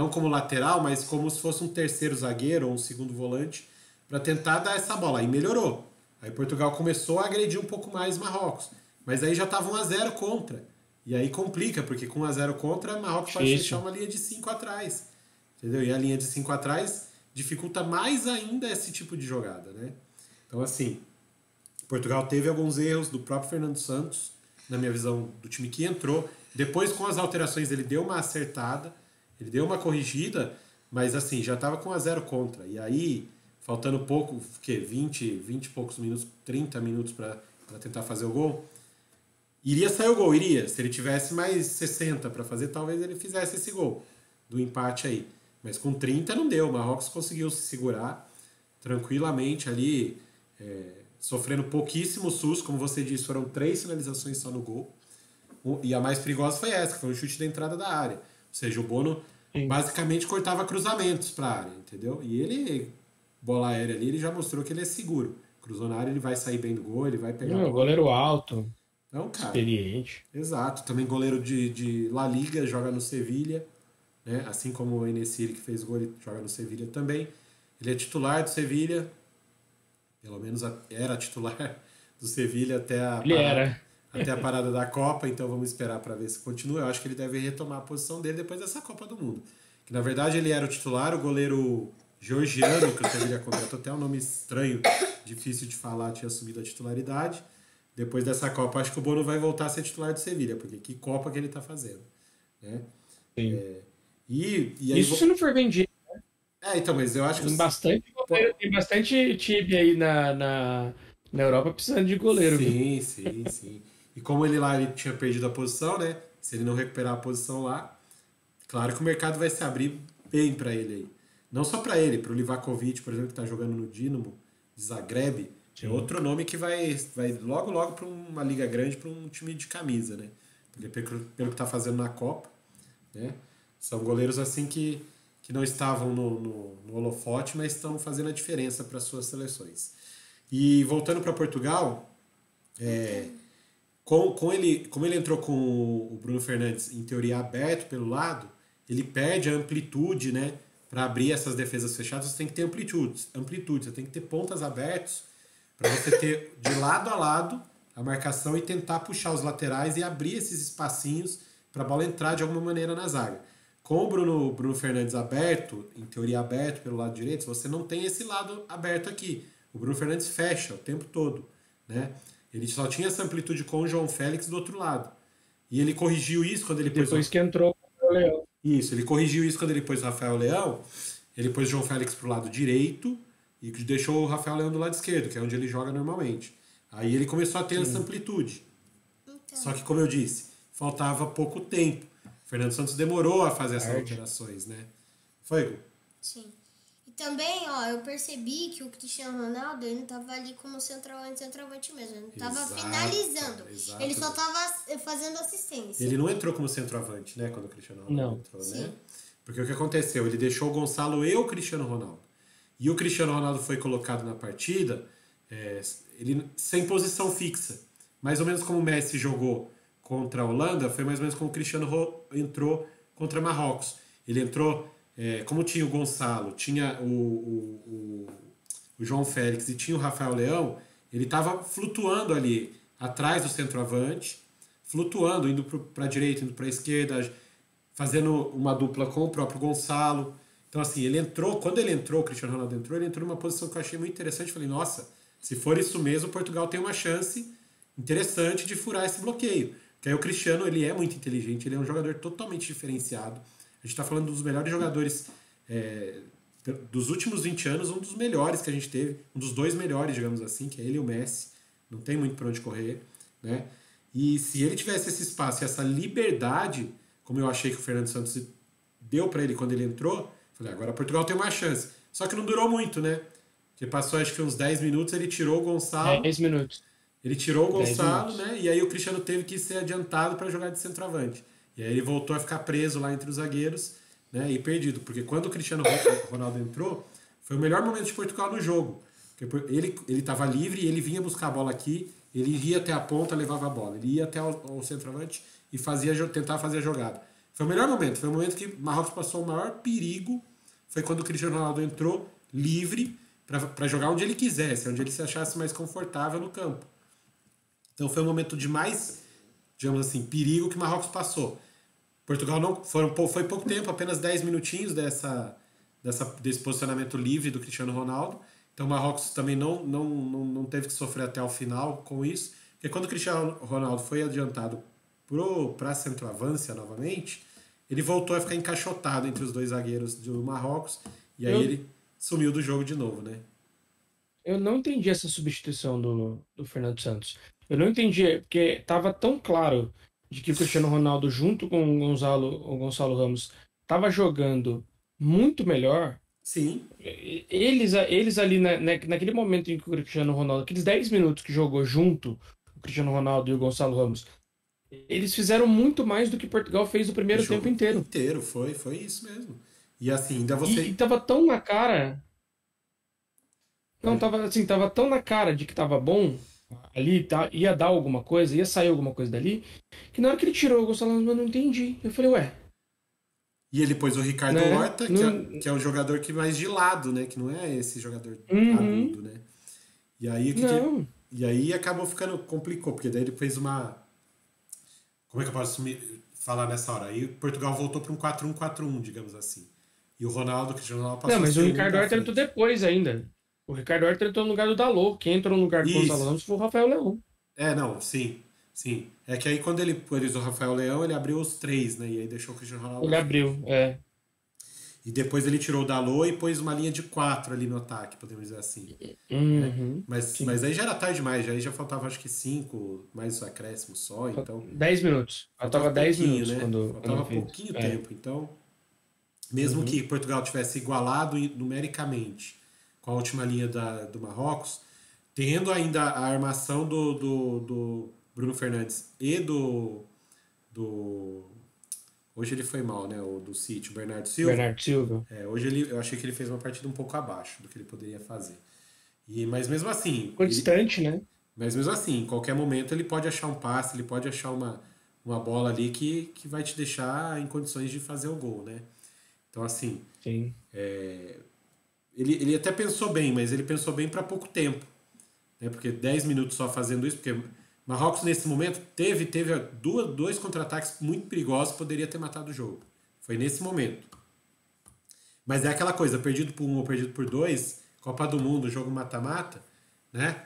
como lateral, mas como se fosse um terceiro zagueiro ou um segundo volante, para tentar dar essa bola. Aí melhorou. Aí Portugal começou a agredir um pouco mais Marrocos. Mas aí já estava 1-0 contra. E aí complica, porque com 1-0 contra, Marrocos pode fechar uma linha de 5 atrás. Entendeu? E a linha de 5 atrás dificulta mais ainda esse tipo de jogada, né? Então, assim, Portugal teve alguns erros do próprio Fernando Santos, na minha visão, do time que entrou. Depois, com as alterações, ele deu uma acertada, ele deu uma corrigida, mas assim, já estava com 1-0 contra. E aí, faltando pouco, 20 e poucos minutos, 30 minutos para tentar fazer o gol, iria sair o gol, iria. Se ele tivesse mais 60 para fazer, talvez ele fizesse esse gol do empate aí. Mas com 30 não deu. O Marrocos conseguiu se segurar tranquilamente ali, sofrendo pouquíssimo susto. Como você disse, foram 3 finalizações só no gol. E a mais perigosa foi essa, que foi um chute da entrada da área. Ou seja, o Bono basicamente cortava cruzamentos para a área, entendeu? E ele, bola aérea ali, ele já mostrou que ele é seguro. Cruzou na área, ele vai sair bem do gol, ele vai pegar. Goleiro alto. Então, cara, experiente. Exato. Também goleiro de La Liga, joga no Sevilha. Né? Assim como o Enesiri, que fez gol, ele joga no Sevilha também. Ele é titular do Sevilha. Pelo menos era titular do Sevilha até a parada da Copa. Então vamos esperar para ver se continua. Eu acho que ele deve retomar a posição dele depois dessa Copa do Mundo. Que na verdade ele era o titular, o goleiro georgiano, que o Sevilha contratou, até um nome estranho, difícil de falar, tinha assumido a titularidade. Depois dessa Copa, acho que o Bono vai voltar a ser titular do Sevilha, porque que Copa que ele está fazendo. Né? Sim. E aí, isso se não for vendido. Então, mas eu acho que... Tem bastante time aí na Europa precisando de goleiro. Sim. E como ele tinha perdido a posição, né? Se ele não recuperar a posição lá, claro que o mercado vai se abrir bem para ele aí. Não só para ele, para o Livakovic, por exemplo, que está jogando no Dinamo de Zagreb. É outro nome que vai logo para uma liga grande, para um time de camisa, né? Pelo que está fazendo na Copa, né? São goleiros assim que não estavam no holofote, mas estão fazendo a diferença para as suas seleções. E voltando para Portugal, como ele entrou com o Bruno Fernandes, em teoria, aberto pelo lado, ele perde a amplitude, né? Para abrir essas defesas fechadas, você tem que ter amplitude, você tem que ter pontas abertas para você ter de lado a lado a marcação e tentar puxar os laterais e abrir esses espacinhos para a bola entrar de alguma maneira na zaga. Com o Bruno Fernandes aberto, em teoria aberto pelo lado direito, você não tem esse lado aberto aqui. O Bruno Fernandes fecha o tempo todo. Né? Ele só tinha essa amplitude com o João Félix do outro lado. E ele corrigiu isso quando ele pôs... Depois que entrou o Leão. Isso, ele corrigiu isso quando ele pôs o Rafael Leão. Ele pôs o João Félix pro lado direito e deixou o Rafael Leão do lado esquerdo, que é onde ele joga normalmente. Aí ele começou a ter essa amplitude. Então. Só que, como eu disse, faltava pouco tempo. Fernando Santos demorou a fazer essas alterações, né? Foi, Gu? Sim. E também, eu percebi que o Cristiano Ronaldo, ele não tava ali como centroavante mesmo. Ele não tava finalizando. Exato. Ele só tava fazendo assistência. Ele não entrou como centroavante, né? Quando o Cristiano Ronaldo entrou, Sim. né? Porque o que aconteceu? Ele deixou o Gonçalo e o Cristiano Ronaldo. E o Cristiano Ronaldo foi colocado na partida ele sem posição fixa. Mais ou menos como o Messi jogou contra a Holanda, foi mais ou menos como o Cristiano entrou contra Marrocos. Ele entrou, como tinha o Gonçalo, tinha o João Félix e tinha o Rafael Leão, ele estava flutuando ali atrás do centroavante, flutuando, indo para a direita, indo para a esquerda, fazendo uma dupla com o próprio Gonçalo. Então, assim, quando ele entrou, o Cristiano Ronaldo entrou, ele entrou numa posição que eu achei muito interessante. Falei, nossa, se for isso mesmo, Portugal tem uma chance interessante de furar esse bloqueio. Porque aí o Cristiano, ele é muito inteligente, ele é um jogador totalmente diferenciado. A gente está falando dos melhores jogadores dos últimos 20 anos, um dos melhores que a gente teve, um dos 2 melhores, digamos assim, que é ele e o Messi. Não tem muito para onde correr, né? E se ele tivesse esse espaço e essa liberdade, como eu achei que o Fernando Santos deu para ele quando ele entrou, falei, agora Portugal tem uma chance. Só que não durou muito, né? Porque passou acho que uns 10 minutos, ele tirou o Gonçalo. 10 minutos. Ele tirou o Gonçalo, né? E aí o Cristiano teve que ser adiantado para jogar de centroavante. E aí ele voltou a ficar preso lá entre os zagueiros, né? E perdido. Porque quando o Cristiano Ronaldo entrou, foi o melhor momento de Portugal no jogo. Porque ele estava livre e ele vinha buscar a bola aqui, ele ia até a ponta, levava a bola. Ele ia até o centroavante e tentava fazer a jogada. Foi o melhor momento. Foi o momento que Marrocos passou o maior perigo. Foi quando o Cristiano Ronaldo entrou livre para jogar onde ele quisesse, onde ele se achasse mais confortável no campo. Então foi um momento de mais, digamos assim, perigo que Marrocos passou. Portugal não foi pouco tempo, apenas 10 minutinhos desse posicionamento livre do Cristiano Ronaldo. Então o Marrocos também não teve que sofrer até o final com isso. Porque quando o Cristiano Ronaldo foi adiantado para a centroavância novamente, ele voltou a ficar encaixotado entre os dois zagueiros do Marrocos. E aí ele sumiu do jogo de novo, né? Eu não entendi essa substituição do Fernando Santos. Eu não entendi, porque estava tão claro de que o Cristiano Ronaldo, junto com o Gonçalo Ramos, estava jogando muito melhor. Sim. Eles ali, naquele momento em que o Cristiano Ronaldo, aqueles 10 minutos que jogou junto, o Cristiano Ronaldo e o Gonçalo Ramos, eles fizeram muito mais do que Portugal fez o primeiro tempo inteiro. Foi isso mesmo. E assim, ainda você... E tava tão na cara... Não, tava tão na cara de que tava bom ali, ia dar alguma coisa, ia sair alguma coisa dali, que na hora que ele tirou o Gonçalo Ramos, eu não entendi. Eu falei, ué... E ele pôs o Ricardo Horta, que é um jogador que mais de lado, né? Que não é esse jogador agudo, né? E aí, e aí acabou ficando... Complicou, porque daí ele fez uma... Como é que eu posso falar nessa hora? Aí Portugal voltou para um 4-1-4-1, digamos assim. E o Ronaldo, Cristiano Ronaldo passou... Não, mas o Ricardo Horta entrou depois ainda. O Ricardo Horta entrou no lugar do Dalot. Quem entrou no lugar do Gonçalo Ramos foi o Rafael Leão. Sim. É que aí quando ele pôs o Rafael Leão, ele abriu os 3, né? E aí deixou o Cristiano Ronaldo... Ele abriu, E depois ele tirou o Dalot e pôs uma linha de 4 ali no ataque, podemos dizer assim. Mas aí já era tarde demais, aí já faltava acho que 5, mais o acréscimo só, então... 10 minutos. Faltava 10 minutos, né? Faltava pouquinho tempo, então... Mesmo que Portugal tivesse igualado numericamente com a última linha do Marrocos, tendo ainda a armação do Bruno Fernandes e do hoje ele foi mal, né? O do City, o Bernardo Silva. Hoje eu achei que ele fez uma partida um pouco abaixo do que ele poderia fazer. Mas mesmo assim... Ficou distante, né? Mas mesmo assim, em qualquer momento ele pode achar um passe, ele pode achar uma bola ali que vai te deixar em condições de fazer o gol, né? Então, assim... Sim. Ele até pensou bem, mas ele pensou bem para pouco tempo. Né? Porque 10 minutos só fazendo isso, porque Marrocos nesse momento teve dois contra-ataques muito perigosos, poderia ter matado o jogo. Foi nesse momento. Mas é aquela coisa, perdido por 1 ou perdido por 2, Copa do Mundo, jogo mata-mata, né?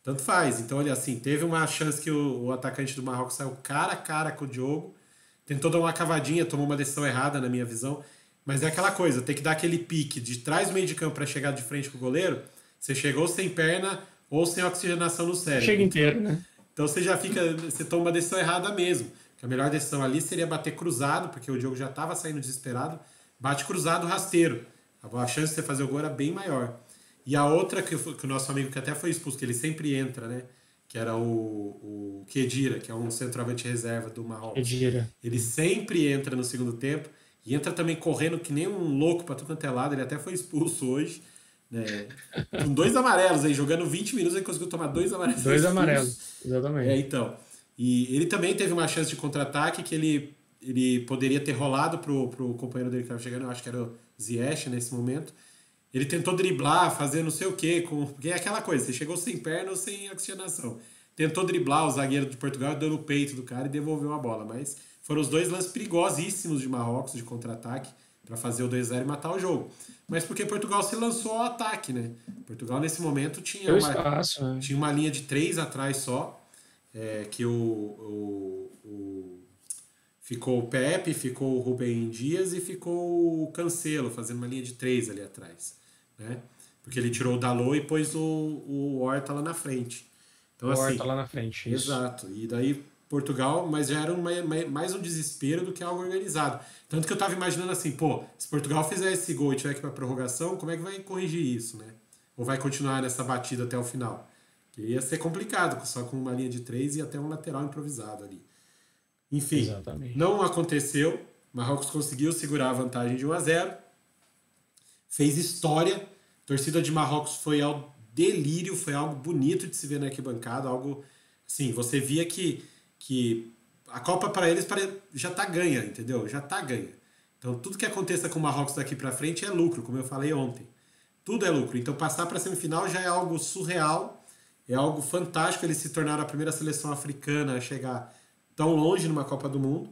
Tanto faz. Então, olha assim, teve uma chance que o atacante do Marrocos saiu cara a cara com o Diogo, tentou dar uma cavadinha, tomou uma decisão errada na minha visão. Mas é aquela coisa, tem que dar aquele pique de trás do meio de campo para chegar de frente com o goleiro. Você chegou sem perna ou sem oxigenação no cérebro. Chega inteiro, né? Então você toma uma decisão errada mesmo. Que a melhor decisão ali seria bater cruzado, porque o Diogo já estava saindo desesperado. Bate cruzado, rasteiro. A chance de você fazer o gol era bem maior. E a outra que o nosso amigo que até foi expulso, que ele sempre entra, né? Que era o Khedira, que é um centroavante reserva do Marrocos. Ele sempre entra no segundo tempo. E entra também correndo que nem um louco pra tudo quanto é lado. Ele até foi expulso hoje. Né? Com 2 amarelos aí, jogando 20 minutos, ele conseguiu tomar 2 amarelos. 2 amarelos, exatamente. Então. E ele também teve uma chance de contra-ataque que ele poderia ter rolado pro companheiro dele que estava chegando, eu acho que era o Ziyech nesse momento. Ele tentou driblar, fazer não sei o quê, porque é aquela coisa, você chegou sem perna ou sem oxigenação. Tentou driblar o zagueiro de Portugal, deu no peito do cara e devolveu a bola, mas foram os 2 lances perigosíssimos de Marrocos, de contra-ataque, para fazer o 2-0 e matar o jogo. Mas porque Portugal se lançou ao ataque, né? Portugal, nesse momento, tinha uma linha de 3 atrás só, que ficou o Pepe, ficou o Rubem Dias e ficou o Cancelo, fazendo uma linha de 3 ali atrás. Né? Porque ele tirou o Dalot e pôs o Horta lá na frente. Então, o Horta lá na frente, isso. Exato. E daí Portugal, mas já era mais um desespero do que algo organizado. Tanto que eu tava imaginando assim, pô, se Portugal fizer esse gol e tiver que ir pra prorrogação, como é que vai corrigir isso, né? Ou vai continuar nessa batida até o final? Que ia ser complicado, só com uma linha de 3 e até um lateral improvisado ali. Enfim, Exatamente. Não aconteceu. Marrocos conseguiu segurar a vantagem de 1-0. Fez história. A torcida de Marrocos foi ao delírio, foi algo bonito de se ver na arquibancada, algo assim, você via que a Copa para eles já tá ganha, entendeu? Já tá ganha. Então tudo que aconteça com o Marrocos daqui para frente é lucro, como eu falei ontem. Tudo é lucro. Então passar para a semifinal já é algo surreal, é algo fantástico. Eles se tornaram a primeira seleção africana a chegar tão longe numa Copa do Mundo.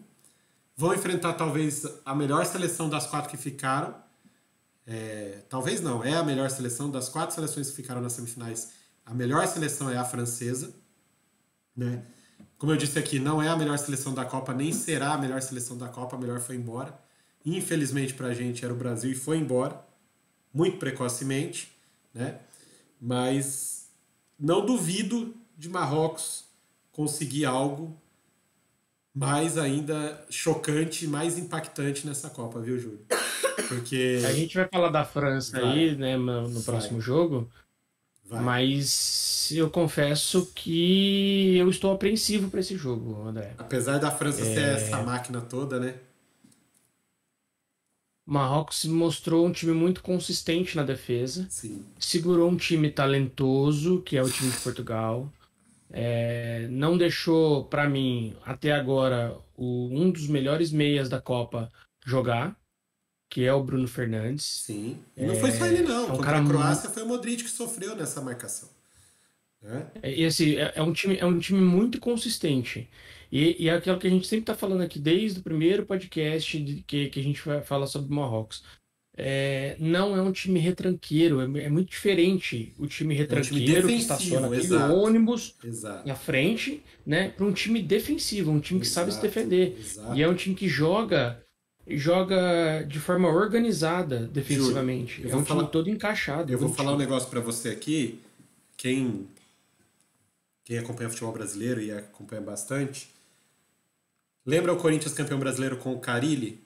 Vão enfrentar talvez a melhor seleção das 4 que ficaram. Talvez não, é a melhor seleção das 4 seleções que ficaram nas semifinais. A melhor seleção é a francesa, né? Como eu disse aqui, não é a melhor seleção da Copa, nem será a melhor seleção da Copa, a melhor foi embora. Infelizmente pra gente era o Brasil e foi embora, muito precocemente, né? Mas não duvido de Marrocos conseguir algo mais ainda chocante, mais impactante nessa Copa, viu, Júlio? Porque a gente vai falar da França aí, né, no próximo jogo. Mas eu confesso que eu estou apreensivo para esse jogo, André. Apesar da França ser essa máquina toda, né? Marrocos mostrou um time muito consistente na defesa. Sim. Segurou um time talentoso, que é o time de Portugal. Não deixou, para mim, até agora, um dos melhores meias da Copa jogar, que é o Bruno Fernandes. Sim. E não foi só ele, não. Contra a Croácia foi o Modric que sofreu nessa marcação. E assim, é um time muito consistente. E é aquilo que a gente sempre está falando aqui desde o primeiro podcast que a gente fala sobre o Marrocos. Não é um time retranqueiro, é muito diferente o time retranqueiro que estaciona aqui no ônibus na frente, né, para um time defensivo, um time que sabe se defender. Exato. E é um time que joga de forma organizada defensivamente. Júlio, é um time todo encaixado. Eu vou falar um negócio para você aqui. Quem acompanha futebol brasileiro e acompanha bastante, lembra o Corinthians campeão brasileiro com o Carille?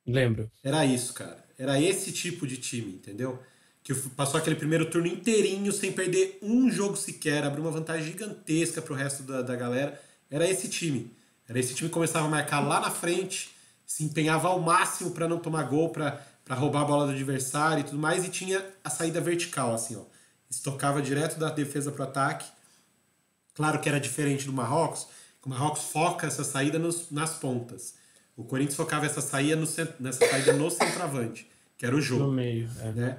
Lembro. Era isso, cara. Era esse tipo de time, entendeu? Que passou aquele primeiro turno inteirinho sem perder um jogo sequer, abriu uma vantagem gigantesca pro resto da galera. Era esse time. Era esse time que começava a marcar lá na frente, se empenhava ao máximo para não tomar gol, para roubar a bola do adversário e tudo mais, e tinha a saída vertical, assim, ó. Estocava direto da defesa pro ataque. Claro que era diferente do Marrocos, que o Marrocos foca essa saída nas pontas. O Corinthians focava essa saída nessa saída no centroavante, que era o Jô. No meio, né?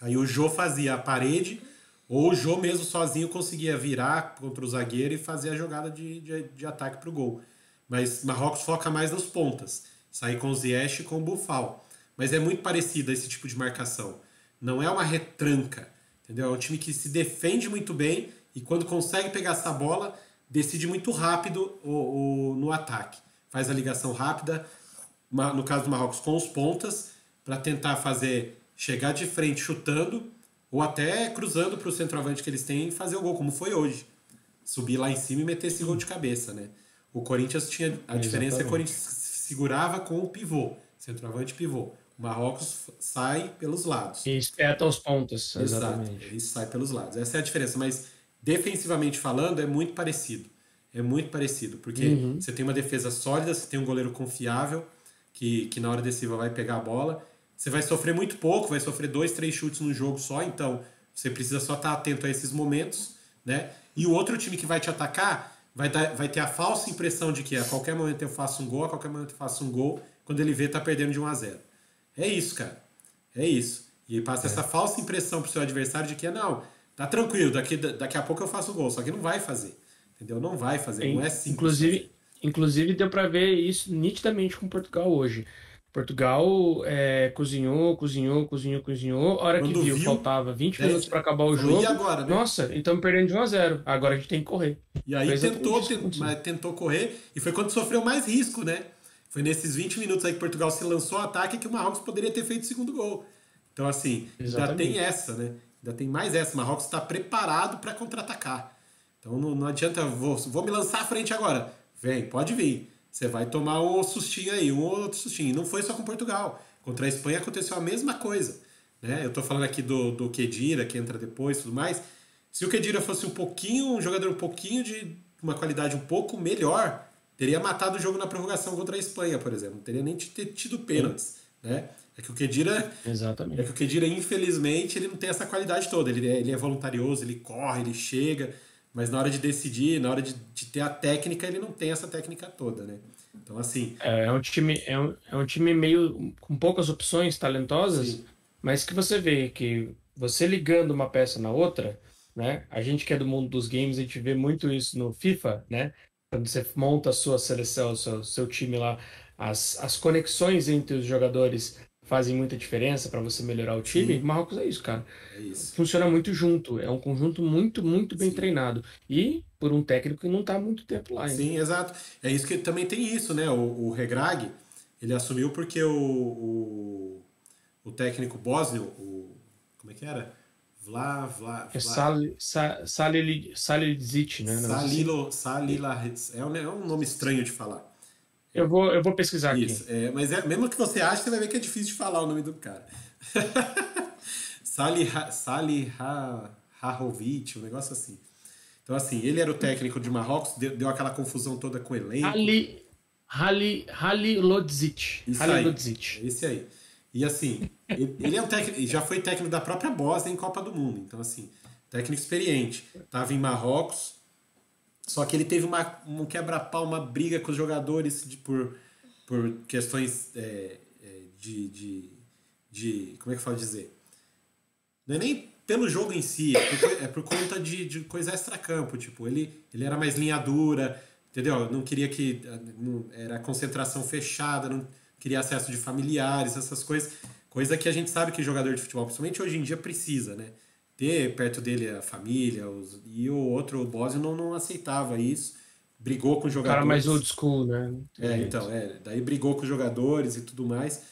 Aí o Jô fazia a parede, ou o Jô mesmo sozinho conseguia virar contra o zagueiro e fazer a jogada de ataque pro gol. Mas Marrocos foca mais nas pontas. Sair com o Ziyech e com o Boufal. Mas é muito parecido a esse tipo de marcação. Não é uma retranca, entendeu? É um time que se defende muito bem e quando consegue pegar essa bola, decide muito rápido no ataque. Faz a ligação rápida, no caso do Marrocos, com os pontas, para tentar chegar de frente chutando ou até cruzando para o centroavante que eles têm e fazer o gol, como foi hoje. Subir lá em cima e meter esse gol de cabeça, né? O Corinthians tinha... A diferença é que o Corinthians segurava com o pivô, centroavante e pivô. O Marrocos sai pelos lados. E espeta os pontos, exatamente. Exato, ele sai pelos lados. Essa é a diferença, mas defensivamente falando é muito parecido. É muito parecido, porque você tem uma defesa sólida, você tem um goleiro confiável, que na hora decisiva vai pegar a bola. Você vai sofrer muito pouco, vai sofrer 2, 3 chutes no jogo só, então você precisa só estar atento a esses momentos, né? E o outro time que vai te atacar vai ter a falsa impressão de que a qualquer momento eu faço um gol, a qualquer momento eu faço um gol, quando ele vê tá perdendo de 1-0. É isso, cara. É isso. E passa essa falsa impressão pro seu adversário de que, não, tá tranquilo, daqui a pouco eu faço o gol, só que não vai fazer. Entendeu? Não vai fazer, não é simples. Inclusive deu para ver isso nitidamente com Portugal hoje. Portugal cozinhou. A hora Quando que viu, faltava 20 minutos para acabar o jogo. E agora, né? Nossa, então perdendo de 1-0. Agora a gente tem que correr. E aí tentou correr, e foi quando sofreu mais risco, né? Foi nesses 20 minutos aí que Portugal se lançou ao ataque que o Marrocos poderia ter feito o segundo gol. Então, assim, ainda tem essa, né? Ainda tem mais essa. O Marrocos está preparado para contra-atacar. Então não adianta, vou me lançar à frente agora. Vem, pode vir. Você vai tomar um sustinho aí, um outro sustinho. E não foi só com Portugal. Contra a Espanha aconteceu a mesma coisa. Né? Eu tô falando aqui do Khedira, que entra depois e tudo mais. Se o Khedira fosse um jogador um pouquinho de uma qualidade um pouco melhor, teria matado o jogo na prorrogação contra a Espanha, por exemplo. Não teria nem tido pênaltis. Né? É que o Khedira, infelizmente, ele não tem essa qualidade toda. Ele é voluntarioso, ele corre, ele chega, mas na hora de decidir, na hora de ter a técnica, ele não tem essa técnica toda, né? Então, assim... É um time meio com poucas opções talentosas, sim, mas que você vê que você ligando uma peça na outra, né? A gente que é do mundo dos games, a gente vê muito isso no FIFA, né? Quando você monta a sua seleção, seu time lá, as conexões entre os jogadores fazem muita diferença para você melhorar o time. Sim. Marrocos é isso, cara. É isso. Funciona muito junto. É um conjunto muito, muito bem, sim, treinado. E por um técnico que não está há muito tempo lá ainda. Sim, exato. É isso que também tem isso, né? O Regrag, ele assumiu porque o técnico bósnio, como é que era? Salihlidzic, né? É um nome estranho de falar. Eu vou pesquisar isso, aqui. Mas mesmo que você ache, você vai ver que é difícil de falar o nome do cara. Salihovic, um negócio assim. Então, assim, ele era o técnico de Marrocos, deu aquela confusão toda com o elenco. Halilodzic. Esse aí. E, assim, ele é um técnico, já foi técnico da própria Bósnia em Copa do Mundo. Então, assim, técnico experiente. Estava em Marrocos. Só que ele teve um quebra-pau, uma briga com os jogadores por questões como é que fala dizer? Não é nem pelo jogo em si, é por conta de coisa extra-campo. Tipo, ele era mais linha dura, entendeu? Não queria que... Era concentração fechada, não queria acesso de familiares, essas coisas. Coisa que a gente sabe que jogador de futebol, principalmente hoje em dia, precisa, né? Ter perto dele a família, e o outro, o Bósio, não aceitava isso, brigou com os jogadores. Cara mais old school, né? Daí brigou com os jogadores e tudo mais.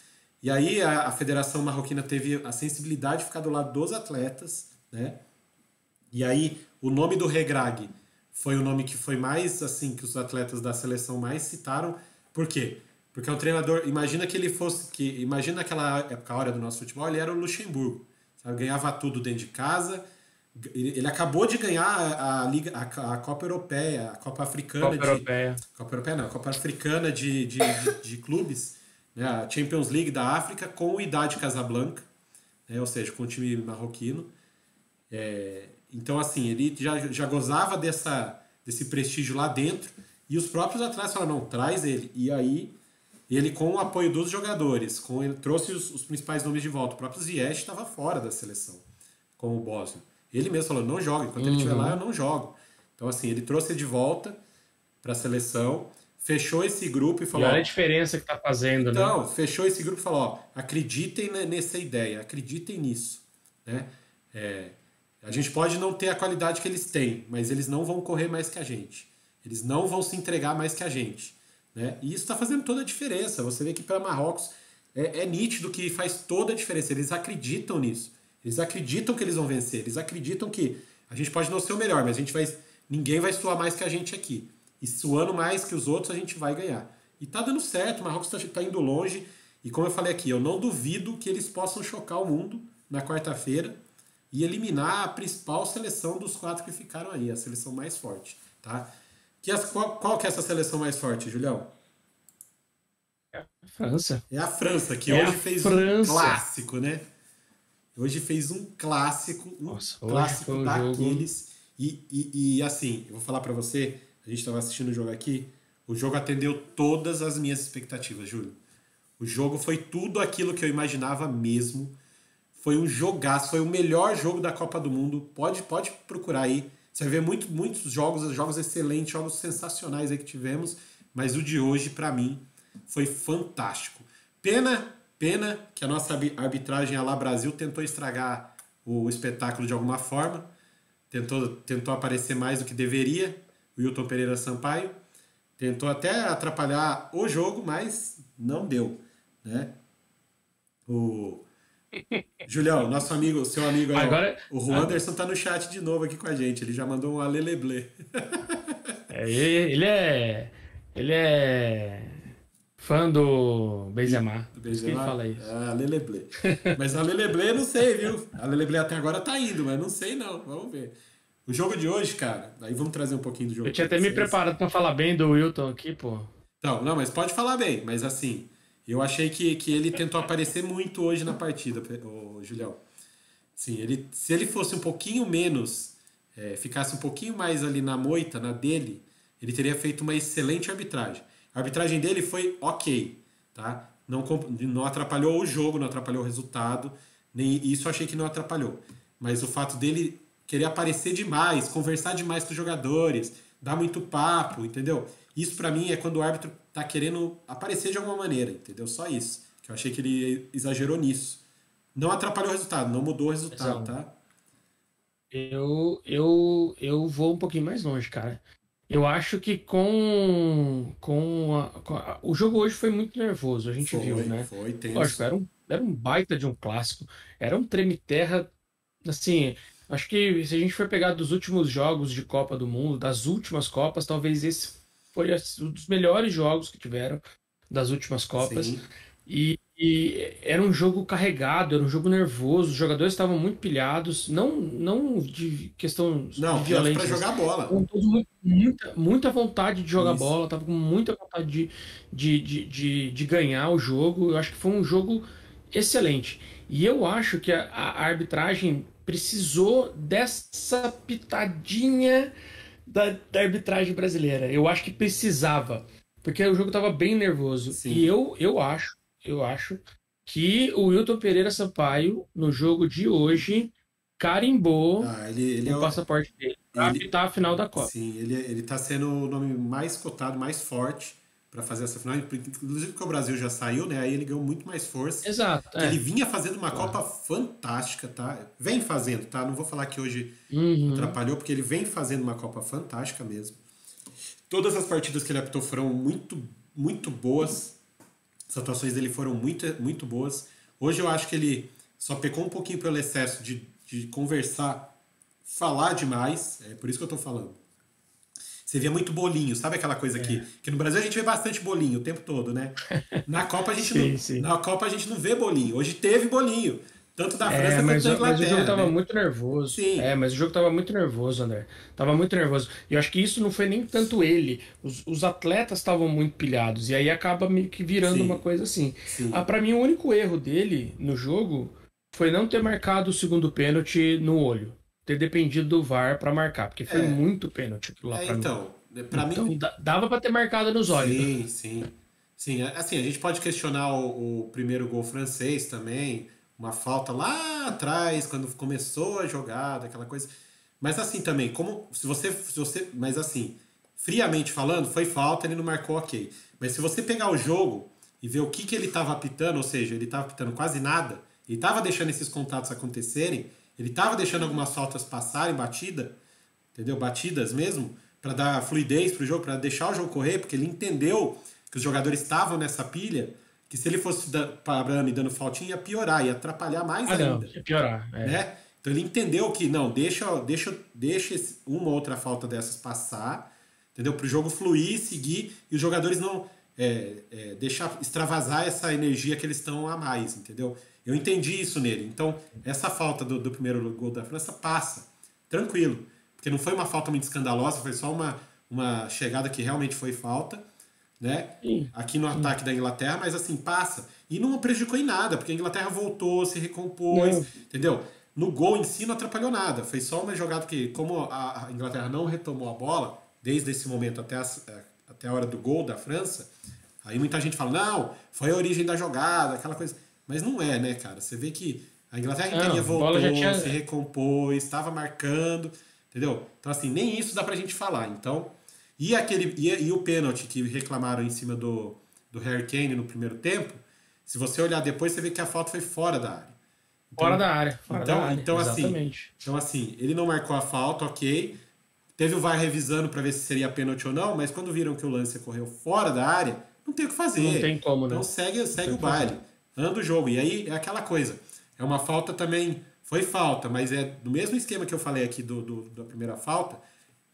E aí a Federação Marroquina teve a sensibilidade de ficar do lado dos atletas, né? E aí o nome do Regrag foi o nome que foi mais, assim, que os atletas da seleção mais citaram. Por quê? Porque é um treinador, imagina naquela época, a hora do nosso futebol, ele era o Luxemburgo. Ganhava tudo dentro de casa. Ele acabou de ganhar a Copa Europeia, a Copa Africana. A Copa Africana de clubes, né? A Champions League da África com o Wydad Casablanca, né? Ou seja, com o time marroquino. Então, assim, ele já gozava desse prestígio lá dentro. E os próprios atletas falaram, não, traz ele. E aí... Ele, com o apoio dos jogadores, ele trouxe os principais nomes de volta. O próprio Ziyech estava fora da seleção, com o Bósnio. Ele mesmo falou, não joga. Enquanto ele estiver lá, eu não jogo. Então, assim, ele trouxe ele de volta para a seleção, fechou esse grupo e falou... E olha a diferença que está fazendo, né? Então, fechou esse grupo e falou, acreditem nessa ideia, acreditem nisso. Né? A gente pode não ter a qualidade que eles têm, mas eles não vão correr mais que a gente. Eles não vão se entregar mais que a gente. Né? E isso está fazendo toda a diferença. Você vê que para Marrocos é nítido que faz toda a diferença. Eles acreditam nisso. Eles acreditam que eles vão vencer. Eles acreditam que a gente pode não ser o melhor, mas ninguém vai suar mais que a gente aqui. E suando mais que os outros, a gente vai ganhar. E tá dando certo. O Marrocos tá indo longe. E como eu falei aqui, eu não duvido que eles possam chocar o mundo na quarta-feira e eliminar a principal seleção dos 4 que ficaram aí, a seleção mais forte. Tá? Qual que é essa seleção mais forte, Julião? É a França. É a França, que hoje fez um clássico, né? Hoje fez um clássico, clássico daqueles. E assim, eu vou falar pra você, a gente tava assistindo o jogo aqui, o jogo atendeu todas as minhas expectativas, Júlio. O jogo foi tudo aquilo que eu imaginava mesmo. Foi um jogaço, foi o melhor jogo da Copa do Mundo. Pode procurar aí. Você vai ver muitos jogos excelentes, jogos sensacionais aí que tivemos, mas o de hoje, para mim, foi fantástico. Pena que a nossa arbitragem, a lá Brasil, tentou estragar o espetáculo de alguma forma, tentou aparecer mais do que deveria, o Wilton Pereira Sampaio, tentou até atrapalhar o jogo, mas não deu. Né? Julião, nosso amigo, seu amigo aí, Agora, o Juanderson tá no chat de novo aqui com a gente. Ele já mandou um aleleblé. Ele é fã do Benzema. Do Por isso que ele Benzema? fala isso. Aleleblé. Mas aleleblé eu não sei, viu? Aleleblé até agora tá indo, mas não sei não. Vamos ver. O jogo de hoje, cara, aí vamos trazer um pouquinho do jogo. Eu tinha até me preparado pra falar bem do Wilton aqui, pô. Então, não, mas pode falar bem. Mas assim, eu achei que ele tentou aparecer muito hoje na partida, o Julião. Sim, se ele fosse um pouquinho menos, ficasse um pouquinho mais ali na moita, na dele, ele teria feito uma excelente arbitragem. A arbitragem dele foi ok, tá? Não atrapalhou o jogo, não atrapalhou o resultado, nem isso eu achei que não atrapalhou. Mas o fato dele querer aparecer demais, conversar demais com os jogadores, dar muito papo, entendeu? Isso pra mim é quando o árbitro tá querendo aparecer de alguma maneira, entendeu? Só isso. Que eu achei que ele exagerou nisso. Não atrapalhou o resultado, não mudou o resultado, Exato. tá? Eu vou um pouquinho mais longe, cara. Eu acho que o jogo hoje foi muito nervoso, a gente viu, né? Foi tenso. Lógico, era um baita de um clássico. Era um treme-terra, assim, acho que se a gente for pegar dos últimos jogos de Copa do Mundo, das últimas Copas, talvez esse foi um dos melhores jogos que tiveram das últimas Copas. Sim. E era um jogo carregado, era um jogo nervoso, os jogadores estavam muito pilhados, não de questão de Não, violência. pra jogar bola. Estavam todos muita vontade de jogar Isso. bola, estavam com muita vontade de ganhar o jogo. Eu acho que foi um jogo excelente. E eu acho que a arbitragem precisou dessa pitadinha da arbitragem brasileira. Eu acho que precisava, porque o jogo estava bem nervoso. Sim. E eu acho que o Wilton Pereira Sampaio, no jogo de hoje, carimbou o passaporte dele para apitar a final da Copa. Sim, ele tá sendo o nome mais cotado, mais forte para fazer essa final. Inclusive porque o Brasil já saiu, né? Aí ele ganhou muito mais força. Exato. Ele vinha fazendo uma Copa fantástica, tá? Vem fazendo, tá? Não vou falar que hoje atrapalhou, porque ele vem fazendo uma Copa fantástica mesmo. Todas as partidas que ele apitou foram muito, muito boas. As atuações dele foram muito, muito boas. Hoje eu acho que ele só pecou um pouquinho pelo excesso de conversar, falar demais. É por isso que eu tô falando. Você via muito bolinho, sabe aquela coisa que no Brasil a gente vê bastante bolinho o tempo todo, né? Na Copa a gente, sim. Na Copa a gente não vê bolinho. Hoje teve bolinho. Tanto da França quanto da Inglaterra. Mas o jogo tava né? muito nervoso. Sim. Mas o jogo tava muito nervoso, André. Tava muito nervoso. E eu acho que isso não foi nem tanto ele. Os atletas estavam muito pilhados. E aí acaba meio que virando uma coisa assim. Pra mim, o único erro dele no jogo foi não ter marcado o segundo pênalti no olho. Ter dependido do VAR pra marcar. Porque foi muito pênalti lá pra mim. Pra mim... dava pra ter marcado nos olhos. Sim. Assim, a gente pode questionar o primeiro gol francês também. Uma falta lá atrás, quando começou a jogada, aquela coisa. Mas assim também, mas assim, friamente falando, foi falta, ele não marcou ok. Mas se você pegar o jogo e ver o que ele estava apitando, ou seja, ele estava apitando quase nada, ele estava deixando esses contatos acontecerem, ele estava deixando algumas faltas passarem, entendeu? Batidas mesmo, para dar fluidez pro jogo, para deixar o jogo correr, porque ele entendeu que os jogadores estavam nessa pilha, que se ele fosse parando e dando faltinha, ia piorar, ia atrapalhar mais ainda. Não, ia piorar. Né? Então ele entendeu que, não, deixa uma ou outra falta dessas passar, entendeu? Para o jogo fluir, seguir, e os jogadores não deixar extravasar essa energia que eles estão a mais, entendeu? Eu entendi isso nele. Então, essa falta do primeiro gol da França passa, tranquilo. Porque não foi uma falta muito escandalosa, foi só uma chegada que realmente foi falta, né? Aqui no ataque da Inglaterra, mas assim, passa. E não prejudicou em nada, porque a Inglaterra voltou, se recompôs, entendeu? No gol em si não atrapalhou nada. Foi só uma jogada que, como a Inglaterra não retomou a bola, desde esse momento até a hora do gol da França, aí muita gente fala, não, foi a origem da jogada, aquela coisa. Mas não é, né, cara? Você vê que a Inglaterra inteirinha voltou, se recompôs, estava marcando, entendeu? Então, assim, nem isso dá pra gente falar. Então... E o pênalti que reclamaram em cima do Harry Kane no primeiro tempo, se você olhar depois, você vê que a falta foi fora da área. Então, fora da área. Então, exatamente. Assim, ele não marcou a falta, ok. Teve o VAR revisando para ver se seria pênalti ou não, mas quando viram que o lance ocorreu fora da área, não tem o que fazer. Não tem como, né? Então segue o baile, anda o jogo. E aí é aquela coisa. é uma falta também, foi falta, mas é do mesmo esquema que eu falei aqui da primeira falta,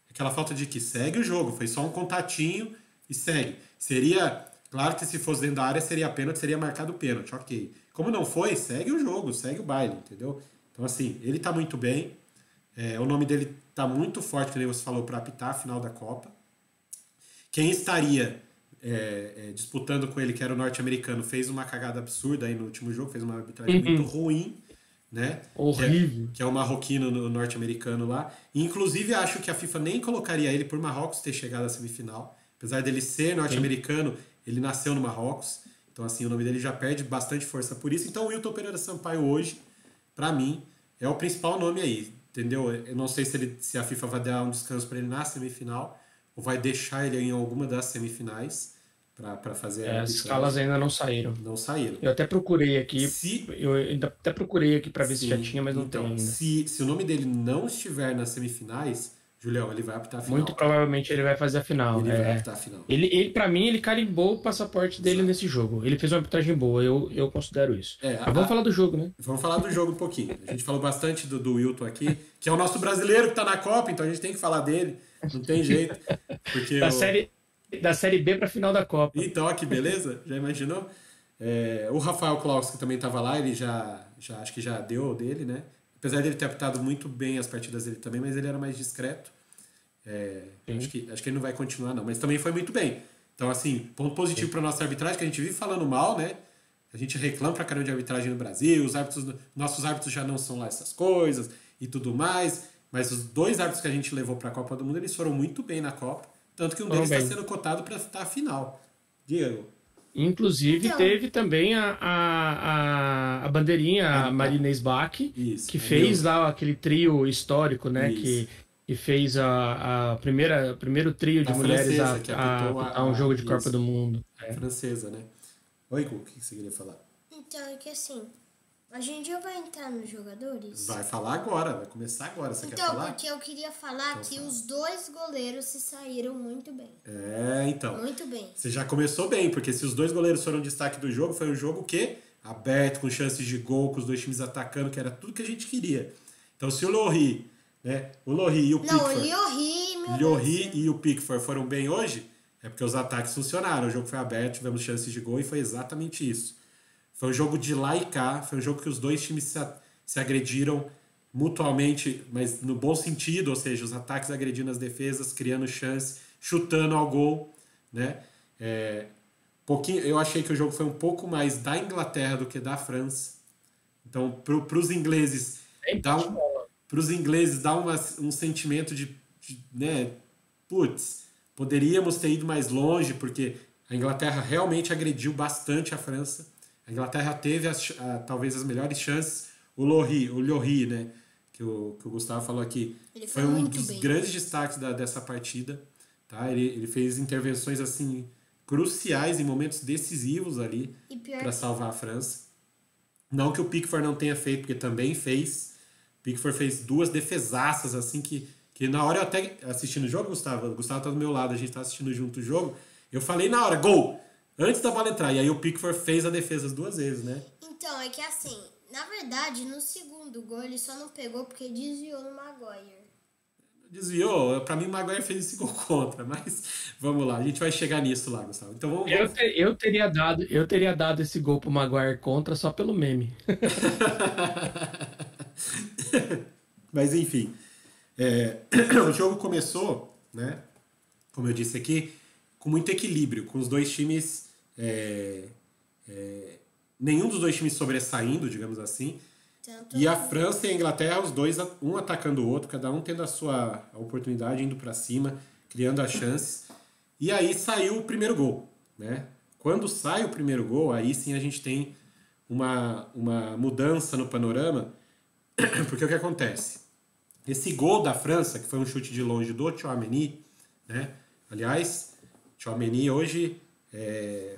aquela falta de que segue o jogo, foi só um contatinho e segue. Seria, claro que se fosse dentro da área seria pênalti, seria marcado pênalti, ok. Como não foi, segue o jogo, segue o baile, entendeu? Então assim, ele tá muito bem, o nome dele tá muito forte, como você falou, para apitar a final da Copa. Quem estaria disputando com ele, que era o norte-americano, fez uma cagada absurda aí no último jogo, fez uma arbitragem muito ruim, né? Horrível. Que é o marroquino norte-americano lá. E, inclusive, acho que a FIFA nem colocaria ele por Marrocos ter chegado à semifinal. Apesar dele ser norte-americano, ele nasceu no Marrocos. Então, assim, o nome dele já perde bastante força por isso. Então, o Wilton Pereira Sampaio hoje, pra mim, é o principal nome aí, entendeu? Eu não sei se a FIFA vai dar um descanso para ele na semifinal ou vai deixar ele em alguma das semifinais para fazer as escalas ainda não saíram. Não saíram. Eu até procurei aqui, eu ainda até procurei aqui para ver se já tinha, mas não tem ainda. Se o nome dele não estiver nas semifinais, Julião, ele vai apitar a final. Muito provavelmente ele vai fazer a final. Ele vai apitar a final. Ele para mim, ele carimbou o passaporte dele nesse jogo. Ele fez uma arbitragem boa, eu considero isso. Mas vamos falar do jogo, né? Vamos falar do jogo um pouquinho. A gente falou bastante do Wilton aqui, que é o nosso brasileiro que tá na Copa, então a gente tem que falar dele. Não tem jeito. Porque da Série B para a final da Copa. Então, ó, que beleza. Já imaginou? O Rafael Claus, que também estava lá, ele já acho que já deu dele, né? Apesar dele ter apitado muito bem as partidas dele também, mas ele era mais discreto. Acho que ele não vai continuar, não. Mas também foi muito bem. Então, assim, ponto positivo para nossa arbitragem, que a gente vive falando mal, né? A gente reclama pra caramba de arbitragem no Brasil, nossos árbitros já não são lá essas coisas e tudo mais. Mas os 2 árbitros que a gente levou para a Copa do Mundo, eles foram muito bem na Copa. Tanto que um deles está sendo cotado para estar a final. Diego. Inclusive, teve também a bandeirinha, a Marina Sbach, que fez lá aquele trio histórico, né? Que fez primeiro trio de mulheres a um jogo de Copa do Mundo. Francesa, né? Oi, o que você queria falar? Então, é que assim, a gente já vai entrar nos jogadores? Vai falar agora, vai começar agora. Você quer falar? Então, porque eu queria falar que os 2 goleiros se saíram muito bem. Então. Muito bem. Você já começou bem, porque se os 2 goleiros foram destaque do jogo, foi um jogo que aberto, com chances de gol, com os 2 times atacando, que era tudo que a gente queria. Então, se o Lohri, né? O Lohri e o Pickford. Não, o Lohri e o Pickford foram bem hoje, é porque os ataques funcionaram. O jogo foi aberto, tivemos chances de gol e foi exatamente isso. Foi um jogo de lá e cá, foi um jogo que os 2 times se agrediram mutuamente, mas no bom sentido, ou seja, os ataques agredindo as defesas, criando chances, chutando ao gol, né? Eu achei que o jogo foi um pouco mais da Inglaterra do que da França. Então, para os ingleses, dá um sentimento de né? Putz, poderíamos ter ido mais longe, porque a Inglaterra realmente agrediu bastante a França. A Inglaterra teve talvez as melhores chances. O Lloris, né? Que o Gustavo falou aqui. Ele foi um dos grandes destaques dessa partida. Tá? Ele fez intervenções assim cruciais em momentos decisivos ali para salvar a França. Não que o Pickford não tenha feito, porque também fez. O Pickford fez 2 defesaças assim que na hora eu até assistindo o jogo, o Gustavo tá do meu lado, a gente tá assistindo junto o jogo. Eu falei na hora, gol! Antes da bola entrar. E aí o Pickford fez a defesa as 2 vezes, né? Então, é que assim, na verdade, no segundo gol ele só não pegou porque desviou no Maguire. Desviou? Pra mim o Maguire fez esse gol contra, mas vamos lá, a gente vai chegar nisso lá, Gustavo. Então vamos... Eu teria dado esse gol pro Maguire contra só pelo meme. Mas enfim, o jogo começou, né? Como eu disse aqui, com muito equilíbrio, com os 2 times... nenhum dos 2 times sobressaindo, digamos assim. E a França e a Inglaterra, os 2, um atacando o outro, cada um tendo a sua oportunidade, indo para cima, criando as chances. E aí saiu o primeiro gol, né? Quando sai o primeiro gol, aí sim a gente tem uma mudança no panorama, porque o que acontece? Esse gol da França, que foi um chute de longe do Tchouaméni, né? Aliás, Tchouaméni hoje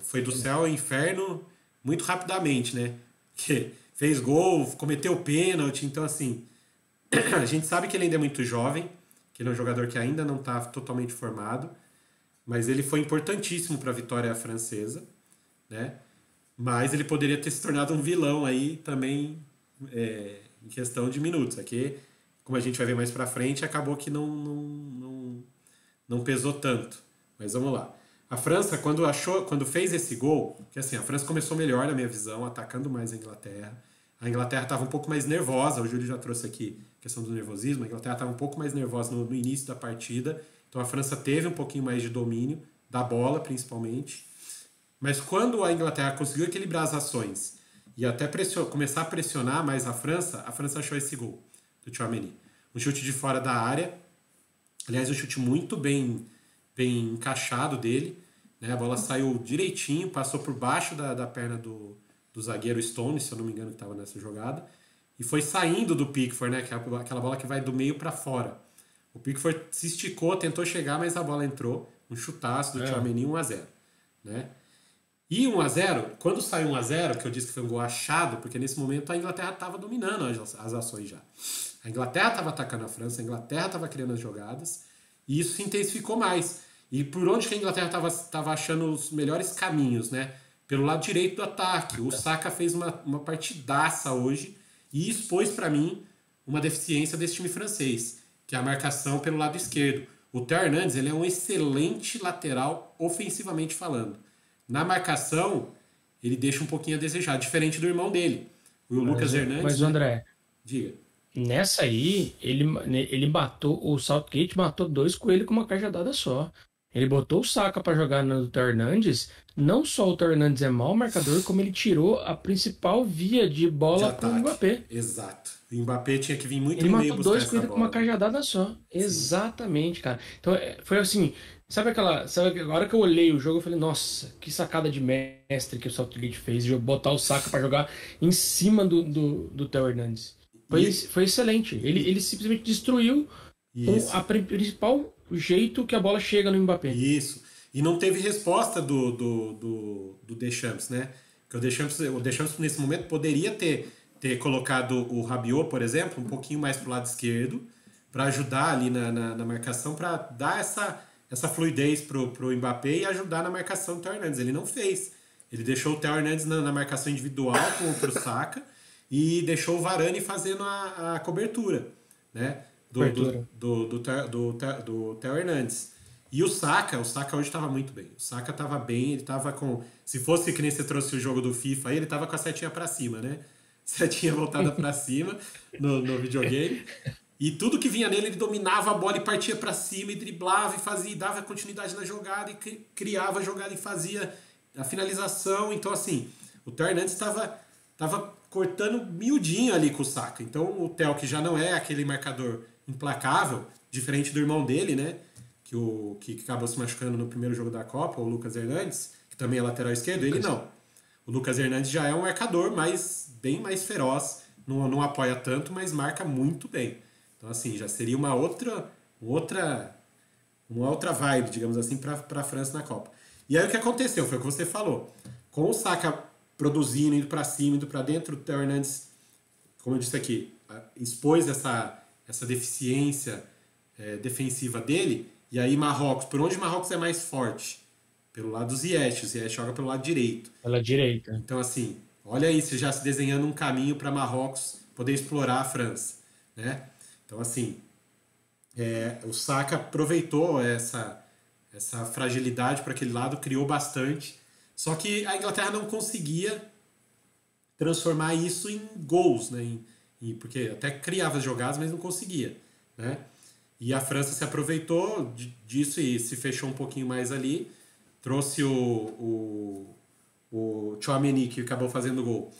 foi do céu ao inferno muito rapidamente, né? Que fez gol, cometeu pênalti, então assim, a gente sabe que ele ainda é muito jovem, que ele é um jogador que ainda não está totalmente formado, mas ele foi importantíssimo para a vitória francesa, né? Mas ele poderia ter se tornado um vilão aí também em questão de minutos. Aqui, como a gente vai ver mais pra frente, acabou que não pesou tanto. Mas vamos lá. A França, quando fez esse gol, que assim, a França começou melhor na minha visão, atacando mais a Inglaterra. A Inglaterra estava um pouco mais nervosa, o Júlio já trouxe aqui a questão do nervosismo, a Inglaterra estava um pouco mais nervosa no início da partida, então a França teve um pouquinho mais de domínio, da bola principalmente. Mas quando a Inglaterra conseguiu equilibrar as ações e até começar a pressionar mais a França achou esse gol do Tchouaméni. Um chute de fora da área, aliás, um chute muito bem encaixado dele, né? A bola saiu direitinho, passou por baixo da perna do zagueiro Stone, se eu não me engano, que estava nessa jogada, e foi saindo do Pickford, né? Aquela bola que vai do meio para fora. O Pickford se esticou, tentou chegar, mas a bola entrou. Um chutaço do Tchouaméni, 1-0. Né? E 1-0, quando saiu 1-0, que eu disse que foi um gol achado, porque nesse momento a Inglaterra estava dominando as ações já. A Inglaterra estava atacando a França, a Inglaterra estava criando as jogadas, e isso se intensificou mais. E por onde que a Inglaterra estava achando os melhores caminhos, né? Pelo lado direito do ataque. O Saka fez uma partidaça hoje e expôs para mim uma deficiência desse time francês, que é a marcação pelo lado esquerdo. O Theo Hernandes, ele é um excelente lateral ofensivamente falando. Na marcação, ele deixa um pouquinho a desejar, diferente do irmão dele, o Lucas Hernandes. Mas, André, diga. Nessa aí, ele matou, o Southgate matou 2 coelhos com uma cajadada só. Ele botou o Saka para jogar no Theo Hernandes. Não só o Theo Hernandes é mau marcador, como ele tirou a principal via de bola para o Mbappé. Exato. O Mbappé tinha que vir muito no meio buscar essa bola. Ele matou 2 coelhos com uma cajadada só. Sim. Exatamente, cara. Então, foi assim... Sabe a hora que eu olhei o jogo, eu falei, nossa, que sacada de mestre que o Southgate fez, de botar o Saka para jogar em cima do Theo Hernandes. Foi excelente. Ele simplesmente destruiu a principal jeito que a bola chega no Mbappé. Isso. E não teve resposta do Deschamps, né? Porque o Deschamps nesse momento poderia ter colocado o Rabiot, por exemplo, um pouquinho mais pro lado esquerdo, para ajudar ali na marcação, para dar essa fluidez pro Mbappé e ajudar na marcação do Theo Hernandes. Ele não fez. Ele deixou o Theo Hernandes na marcação individual pro Saka e deixou o Varane fazendo a cobertura, né? Do Theo Hernandes. E o Saka hoje estava muito bem. O Saka estava bem, ele estava com... Se fosse que nem você trouxe o jogo do FIFA aí, ele estava com a setinha para cima, né? Setinha voltada para cima no videogame. E tudo que vinha nele, ele dominava a bola e partia para cima e driblava e fazia, e dava continuidade na jogada e criava a jogada e fazia a finalização. Então, assim, o Theo Hernandes estava cortando miudinho ali com o Saka. Então, o Theo, que já não é aquele marcador implacável, diferente do irmão dele, né? Que acabou se machucando no primeiro jogo da Copa, o Lucas Hernandes, que também é lateral esquerdo, ele não. O Lucas Hernandes já é um marcador bem mais feroz, não apoia tanto, mas marca muito bem. Então, assim, já seria uma outra vibe, digamos assim, para a França na Copa. E aí o que aconteceu foi o que você falou. Com o Saka produzindo, indo para cima, indo para dentro, o Theo Hernandes, como eu disse aqui, expôs essa deficiência defensiva dele. E aí Marrocos, por onde Marrocos é mais forte? Pelo lado do Ziyech. O Ziyech joga pelo lado direito. Pela direita. Então, assim, olha aí, você já se desenhando um caminho para Marrocos poder explorar a França, né? Então, assim, o Saka aproveitou essa fragilidade para aquele lado, criou bastante. Só que a Inglaterra não conseguia transformar isso em gols, né? Porque até criava as jogadas, mas não conseguia, né? E a França se aproveitou disso e se fechou um pouquinho mais ali. Trouxe o Tchouaméni, que acabou fazendo o gol,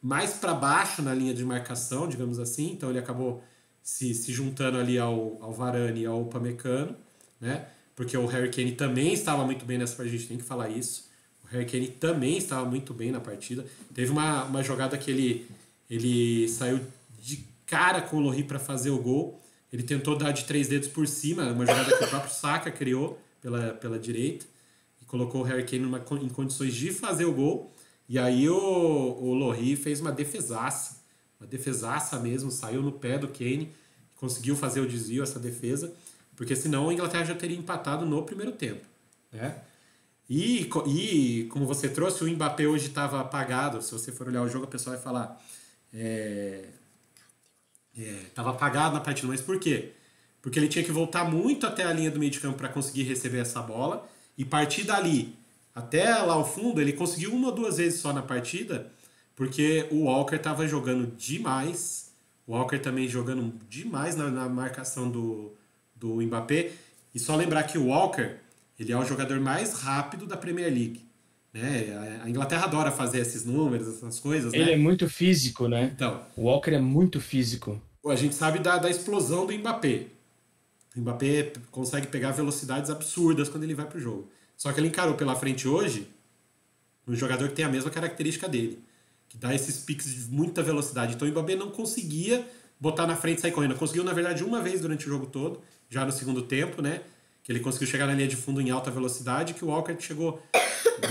mais para baixo na linha de marcação, digamos assim. Então ele acabou se juntando ali ao Varane e ao Upamecano, né? Porque o Harry Kane também estava muito bem nessa partida, a gente tem que falar isso. O Harry Kane também estava muito bem na partida. Teve uma jogada que ele saiu de cara com o Lohri para fazer o gol. Ele tentou dar de 3 dedos por cima, uma jogada que o próprio Saka criou pela direita, e colocou o Harry Kane em condições de fazer o gol. E aí o Lohri fez uma defesaça mesmo, saiu no pé do Kane, conseguiu fazer o desvio, essa defesa, porque senão a Inglaterra já teria empatado no primeiro tempo, né? E como você trouxe, o Mbappé hoje estava apagado. Se você for olhar o jogo, a pessoa vai falar... Estava apagado na partida. Mas por quê? Porque ele tinha que voltar muito até a linha do meio de campo para conseguir receber essa bola. E partir dali até lá ao fundo, ele conseguiu 1 ou 2 vezes só na partida, porque o Walker estava jogando demais. O Walker também jogando demais na marcação do Mbappé. E só lembrar que o Walker, ele é o jogador mais rápido da Premier League. Né? A Inglaterra adora fazer esses números, essas coisas. Ele né? é muito físico, né? Então, o Walker é muito físico. A gente sabe da explosão do Mbappé. O Mbappé consegue pegar velocidades absurdas quando ele vai pro jogo. Só que ele encarou pela frente hoje um jogador que tem a mesma característica dele, que dá esses piques de muita velocidade. Então o Mbappé não conseguia botar na frente e sair correndo. Conseguiu, na verdade, uma vez durante o jogo todo, já no segundo tempo, né? Que ele conseguiu chegar na linha de fundo em alta velocidade, que o Walker chegou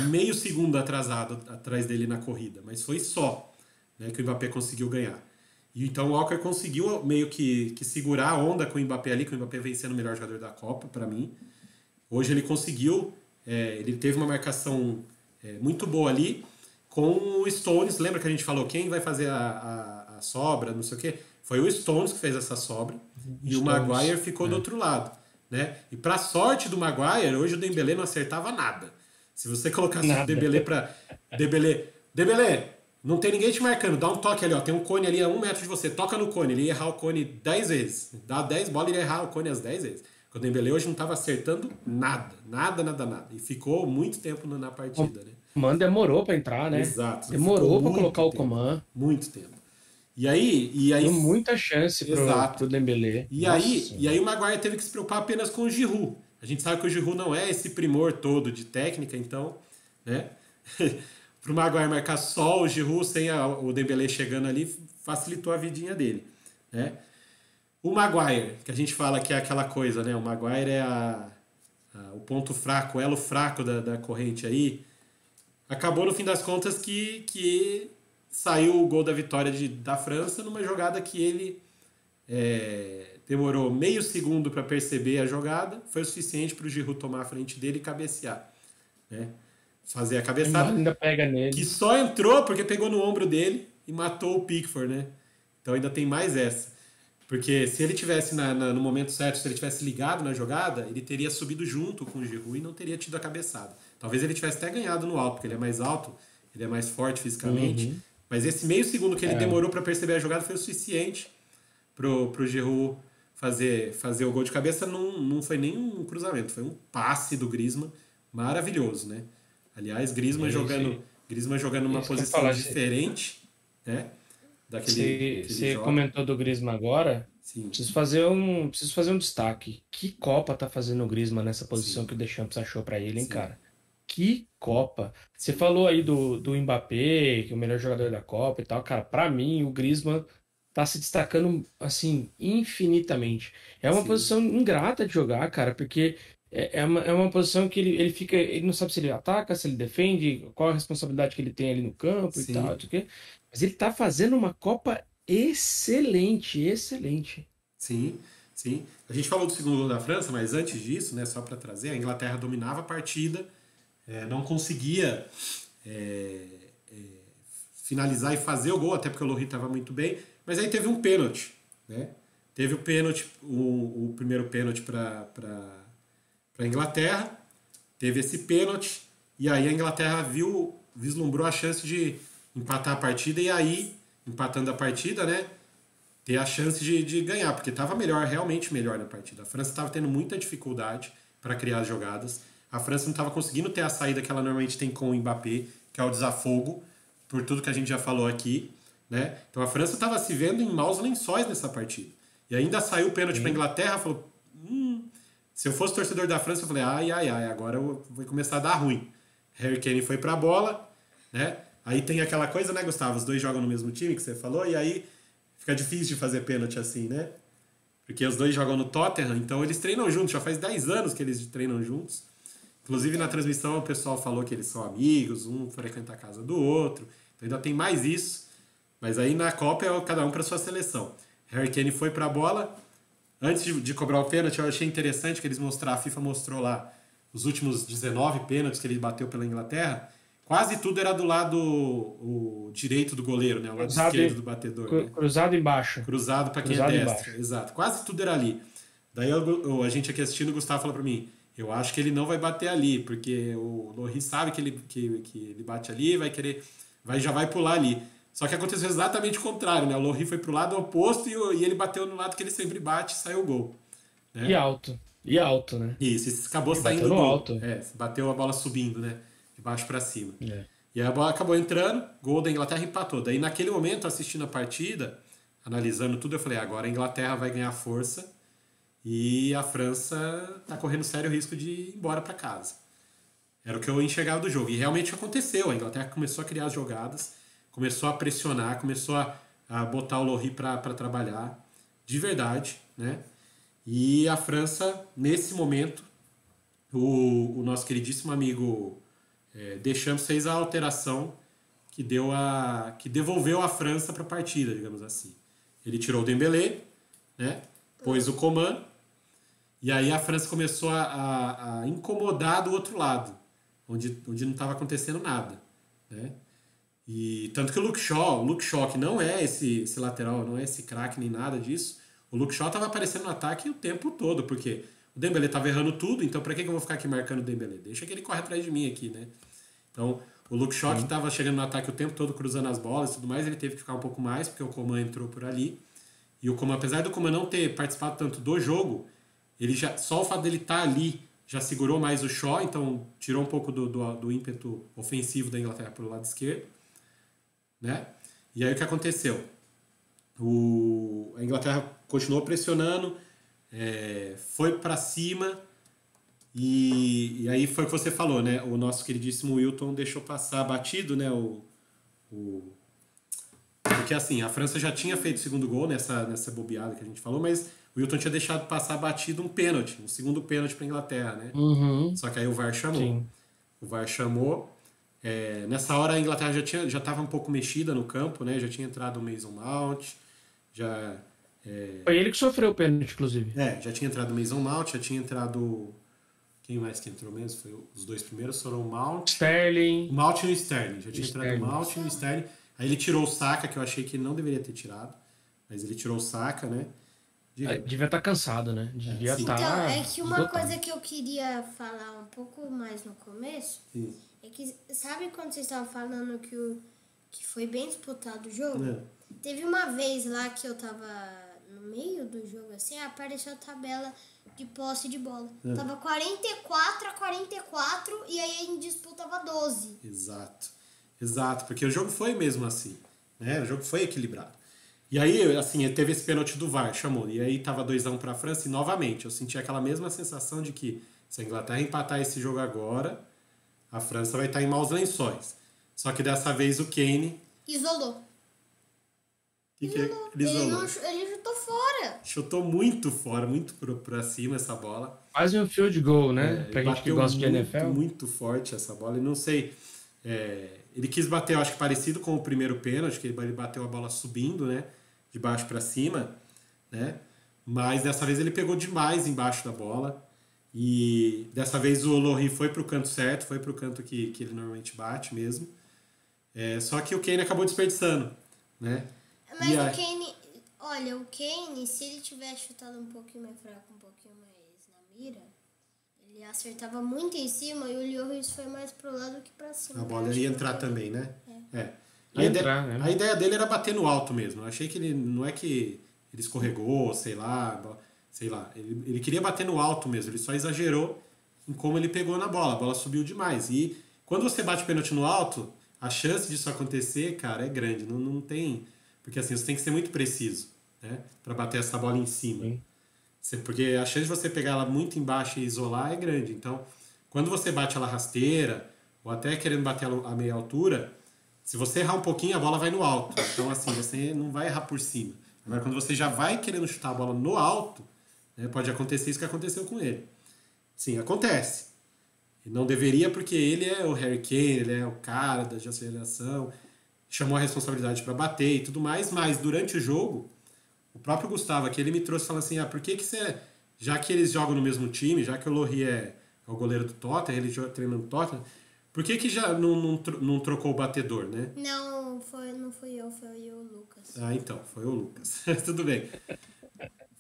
meio segundo atrasado atrás dele na corrida. Mas foi só, né, que o Mbappé conseguiu ganhar. E então o Walker conseguiu meio que segurar a onda com o Mbappé ali, que o Mbappé vem sendo o melhor jogador da Copa, para mim. Hoje ele conseguiu, ele teve uma marcação muito boa ali com o Stones. Lembra que a gente falou quem vai fazer a sobra, não sei o quê? Foi o Stones que fez essa sobra e o Maguire ficou do outro lado. Né? E para sorte do Maguire, hoje o Dembélé não acertava nada. Se você colocasse o Dembélé para... Dembélé, não tem ninguém te marcando, dá um toque ali, ó, tem um cone ali a 1 metro de você, toca no cone, ele ia errar o cone 10 vezes. Dá 10 bolas e ele ia errar o cone as 10 vezes. O Dembélé hoje não estava acertando nada. E ficou muito tempo na partida, né? O Coman demorou para entrar, né? Exato. Demorou para colocar o Coman. Muito tempo. E aí deu muita chance pro Dembélé. E aí o Maguire teve que se preocupar apenas com o Giroud. A gente sabe que o Giroud não é esse primor todo de técnica, então, né? Pro Maguire marcar só o Giroud sem o Dembélé chegando ali, facilitou a vidinha dele, né? O Maguire, que a gente fala que é aquela coisa, né? O Maguire é o ponto fraco, o elo fraco da corrente aí. Acabou, no fim das contas, que saiu o gol da vitória da França numa jogada que ele demorou meio segundo para perceber a jogada, foi o suficiente para o Giroud tomar a frente dele e cabecear, né? Fazer a cabeçada, ainda pega nele. Que só entrou porque pegou no ombro dele e matou o Pickford, né? Então ainda tem mais essa. Porque se ele tivesse no momento certo, se ele tivesse ligado na jogada, ele teria subido junto com o Giroud e não teria tido a cabeçada. Talvez ele tivesse até ganhado no alto, porque ele é mais alto, ele é mais forte fisicamente. Mas esse meio segundo que ele demorou para perceber a jogada foi o suficiente pro Giroud fazer o gol de cabeça. Não foi nem um cruzamento, foi um passe do Griezmann maravilhoso, né? Aliás, Griezmann jogando numa posição diferente, né? Você comentou do Griezmann agora. Sim. Preciso fazer um destaque. Que Copa tá fazendo o Griezmann nessa posição que o Deschamps achou para ele, hein, cara? Que Copa! Você falou aí do Mbappé, que é o melhor jogador da Copa e tal. Cara, para mim, o Griezmann tá se destacando, assim, infinitamente. É uma posição ingrata de jogar, cara, porque é uma posição que ele fica... Ele não sabe se ele ataca, se ele defende, qual a responsabilidade que ele tem ali no campo e tal, mas ele tá fazendo uma Copa excelente. Sim. A gente falou do segundo gol da França, mas antes disso, né, só para trazer, a Inglaterra dominava a partida, não conseguia finalizar e fazer o gol, até porque o Lloris estava muito bem, mas aí teve um pênalti, né? Teve o pênalti, o primeiro pênalti para a Inglaterra, teve esse pênalti, e aí a Inglaterra vislumbrou a chance de empatar a partida, e aí, empatando a partida, né, ter a chance de ganhar, porque estava realmente melhor na partida. A França estava tendo muita dificuldade para criar as jogadas, a França não estava conseguindo ter a saída que ela normalmente tem com o Mbappé, que é o desafogo, por tudo que a gente já falou aqui, né? Então a França estava se vendo em maus lençóis nessa partida. E ainda saiu o pênalti para a Inglaterra, falou, se eu fosse torcedor da França, eu falei, agora vai começar a dar ruim. Harry Kane foi para a bola, né? Aí tem aquela coisa, né, Gustavo? Os dois jogam no mesmo time, que você falou, e aí fica difícil de fazer pênalti assim, né? Porque os dois jogam no Tottenham, então eles treinam juntos, já faz 10 anos que eles treinam juntos. Inclusive na transmissão o pessoal falou que eles são amigos, um frequenta a casa do outro, então ainda tem mais isso. Mas aí na Copa é cada um para sua seleção. Harry Kane foi para a bola. Antes de cobrar o pênalti, eu achei interessante que a FIFA mostrou lá os últimos 19 pênaltis que ele bateu pela Inglaterra, quase tudo era do lado o direito do goleiro, né? O lado esquerdo do batedor. Né? Cruzado embaixo. Cruzado para quem é destro. Exato. Quase tudo era ali. Daí a gente aqui assistindo, o Gustavo falou para mim, eu acho que ele não vai bater ali, porque o Lohri sabe que ele bate ali, já vai pular ali. Só que aconteceu exatamente o contrário, né? O Lohri foi pro lado oposto e ele bateu no lado que ele sempre bate e saiu o gol. Né? E alto, né? Isso acabou saindo no gol. Alto. Bateu a bola subindo, né? De baixo para cima. E a bola acabou entrando, gol da Inglaterra, empatou. Daí naquele momento, assistindo a partida, analisando tudo, eu falei, agora a Inglaterra vai ganhar força e a França tá correndo sério risco de ir embora para casa. Era o que eu enxergava do jogo. E realmente aconteceu. A Inglaterra começou a criar as jogadas, começou a pressionar, começou a botar o Lohri para trabalhar, de verdade, né? E a França, nesse momento, o nosso queridíssimo amigo Deschamps fez a alteração que devolveu a França para a partida, digamos assim. Ele tirou o Dembélé, né? Pôs o Coman, e aí a França começou a incomodar do outro lado, onde não estava acontecendo nada, né? E tanto que o Luke Shaw, que não é esse lateral, não é esse craque nem nada disso, o Luke Shaw estava aparecendo no ataque o tempo todo, porque o Dembélé estava errando tudo, então para que eu vou ficar aqui marcando o Dembélé? Deixa que ele corre atrás de mim aqui, né? Então, o Luke Shaw, que estava chegando no ataque o tempo todo, cruzando as bolas e tudo mais, ele teve que ficar um pouco mais, porque o Coman entrou por ali. E o Coman, apesar do Coman não ter participado tanto do jogo, só o fato dele estar ali já segurou mais o Shaw, então tirou um pouco do ímpeto ofensivo da Inglaterra pelo lado esquerdo. Né? E aí o que aconteceu? A Inglaterra continuou pressionando, foi para cima e aí foi o que você falou, né? O nosso queridíssimo Wilton deixou passar batido, né? Porque assim, a França já tinha feito o segundo gol nessa bobeada que a gente falou, mas o Wilton tinha deixado passar batido um segundo pênalti para a Inglaterra, né? Só que aí o VAR chamou. Sim. O VAR chamou. Nessa hora a Inglaterra já estava um pouco mexida no campo, né? Já tinha entrado o Mason Mount, Foi ele que sofreu o pênalti, inclusive. Já tinha entrado o Mason Mount, já tinha entrado... Quem mais que entrou mesmo? Os dois primeiros foram o Mount... Sterling. O Mount e o Sterling. Já tinha entrado o Mount e o Sterling. Aí ele tirou o Saka, que eu achei que ele não deveria ter tirado. Mas ele tirou o Saka, né? Devia estar cansado, né? Devia estar... Então, é que uma coisa que eu queria falar um pouco mais no começo... É que, sabe quando vocês estavam falando que foi bem disputado o jogo? Teve uma vez lá que eu tava no meio do jogo, assim, apareceu a tabela de posse de bola. Tava 44-44 e aí em disputa tava 12. Exato, porque o jogo foi mesmo assim, né? O jogo foi equilibrado. E aí, assim, teve esse pênalti do VAR, chamou. E aí tava 2-1 pra França e, novamente, eu senti aquela mesma sensação de que se a Inglaterra empatar esse jogo agora... A França vai estar em maus lençóis. Só que dessa vez o Kane... Isolou. Ele isolou. Ele chutou fora. Chutou muito fora, muito pra cima essa bola. Quase um field goal, né? Pra gente que gosta de NFL. Muito forte essa bola. E não sei... ele quis bater, eu acho que parecido com o primeiro pênalti, que ele bateu a bola subindo, né? De baixo pra cima, né? Mas dessa vez ele pegou demais embaixo da bola. E dessa vez o Lohri foi pro canto certo, foi pro canto que ele normalmente bate mesmo. Só que o Kane acabou desperdiçando, né? Mas o Kane, olha, o Kane, se ele tivesse chutado um pouquinho mais fraco, um pouquinho mais na mira, ele acertava muito em cima e o Lloris foi mais pro lado que pra cima. A bola ia entrar também, né? A ideia dele era bater no alto mesmo. Eu achei que ele não é que ele escorregou, sei lá, ele queria bater no alto mesmo, ele só exagerou em como ele pegou na bola, a bola subiu demais. E quando você bate pênalti no alto, a chance disso acontecer, cara, é grande, não tem... Porque assim, você tem que ser muito preciso, né, pra bater essa bola em cima. Porque a chance de você pegar ela muito embaixo e isolar é grande. Então, quando você bate ela rasteira, ou até querendo bater ela a meia altura, se você errar um pouquinho, a bola vai no alto. Então, assim, você não vai errar por cima. Agora, quando você já vai querendo chutar a bola no alto, pode acontecer isso que aconteceu com ele. Sim, acontece. E não deveria, porque ele é o Harry Kane, ele é o cara da aceleração, chamou a responsabilidade para bater e tudo mais, mas durante o jogo, o próprio Gustavo aqui, ele me trouxe falando assim, por que você, já que eles jogam no mesmo time, já que o Lohri é é o goleiro do Tottenham, ele treina no Tottenham. Por que já não trocou o batedor, né? Não fui eu, foi o Lucas. Ah, então, foi o Lucas. Tudo bem.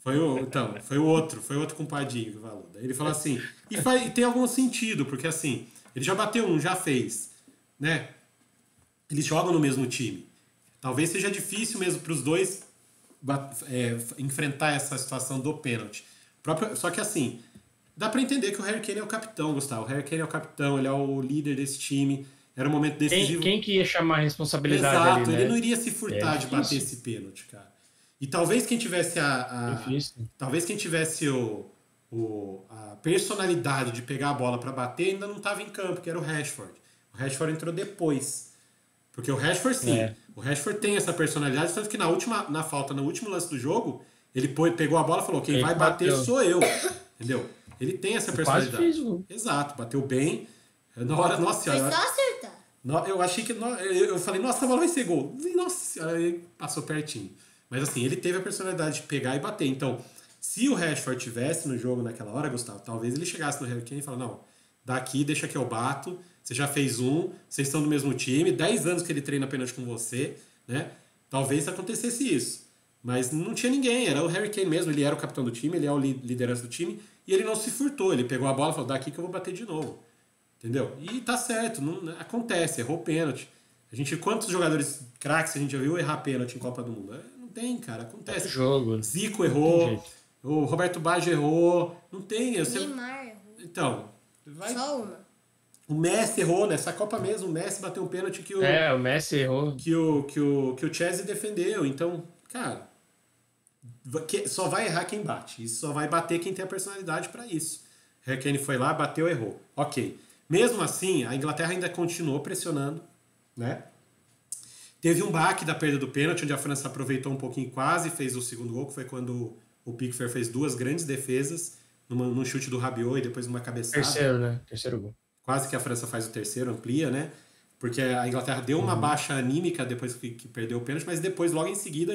Foi o outro compadinho que falou. Daí ele falou assim, e tem algum sentido, porque assim, ele já bateu um, já fez, né? Eles jogam no mesmo time. Talvez seja difícil mesmo para os dois enfrentar essa situação do pênalti. Só que assim, dá para entender que o Harry Kane é o capitão, Gustavo. O Harry Kane é o capitão, ele é o líder desse time. Era um momento decisivo. Quem que ia chamar a responsabilidade? Exato, ali, né? ele não iria se furtar de bater esse pênalti, cara. E talvez quem tivesse talvez quem tivesse a personalidade de pegar a bola para bater ainda não estava em campo, que era o Rashford. O Rashford entrou depois. Porque o Rashford, sim, o Rashford tem essa personalidade, tanto que na falta, no último lance do jogo, ele pegou a bola e falou, quem vai bater sou eu. Entendeu? Ele tem essa personalidade. Quase fez, exato, bateu bem. Na hora, nossa senhora. Foi só acertar. Eu achei que... Eu falei, nossa, a bola vai ser gol. Nossa senhora, ele passou pertinho. Mas assim, ele teve a personalidade de pegar e bater. Então, se o Rashford tivesse no jogo naquela hora, Gustavo, talvez ele chegasse no Harry Kane e falasse, não, daqui deixa que eu bato, você já fez vocês estão do mesmo time, 10 anos que ele treina apenas com você, né? Talvez acontecesse isso. Mas não tinha ninguém, era o Harry Kane mesmo, ele era o capitão do time, ele é o liderança do time, e ele não se furtou, ele pegou a bola e falou, daqui que eu vou bater de novo. Entendeu? E tá certo, não, acontece, errou pênalti. Quantos jogadores craques a gente já viu errar pênalti em Copa do Mundo? Não tem, cara, acontece. Jogo. Zico errou, o Roberto Baggio errou, não tem. Neymar errou. Então, só uma. O Messi errou nessa Copa mesmo, o Messi bateu um pênalti que o Messi errou. Que o Chelsea defendeu. Então, cara, só vai errar quem bate. E só vai bater quem tem a personalidade para isso. Harry Kane foi lá, bateu, errou. Ok. Mesmo assim, a Inglaterra ainda continuou pressionando, né? Teve um baque da perda do pênalti, onde a França aproveitou um pouquinho e quase fez o segundo gol, que foi quando o Pickford fez 2 grandes defesas, num chute do Rabiot e depois numa cabeçada. Terceiro, né? Terceiro gol. Quase que a França faz o terceiro, amplia, né? Porque a Inglaterra deu uma baixa anímica depois que perdeu o pênalti, mas depois, logo em seguida,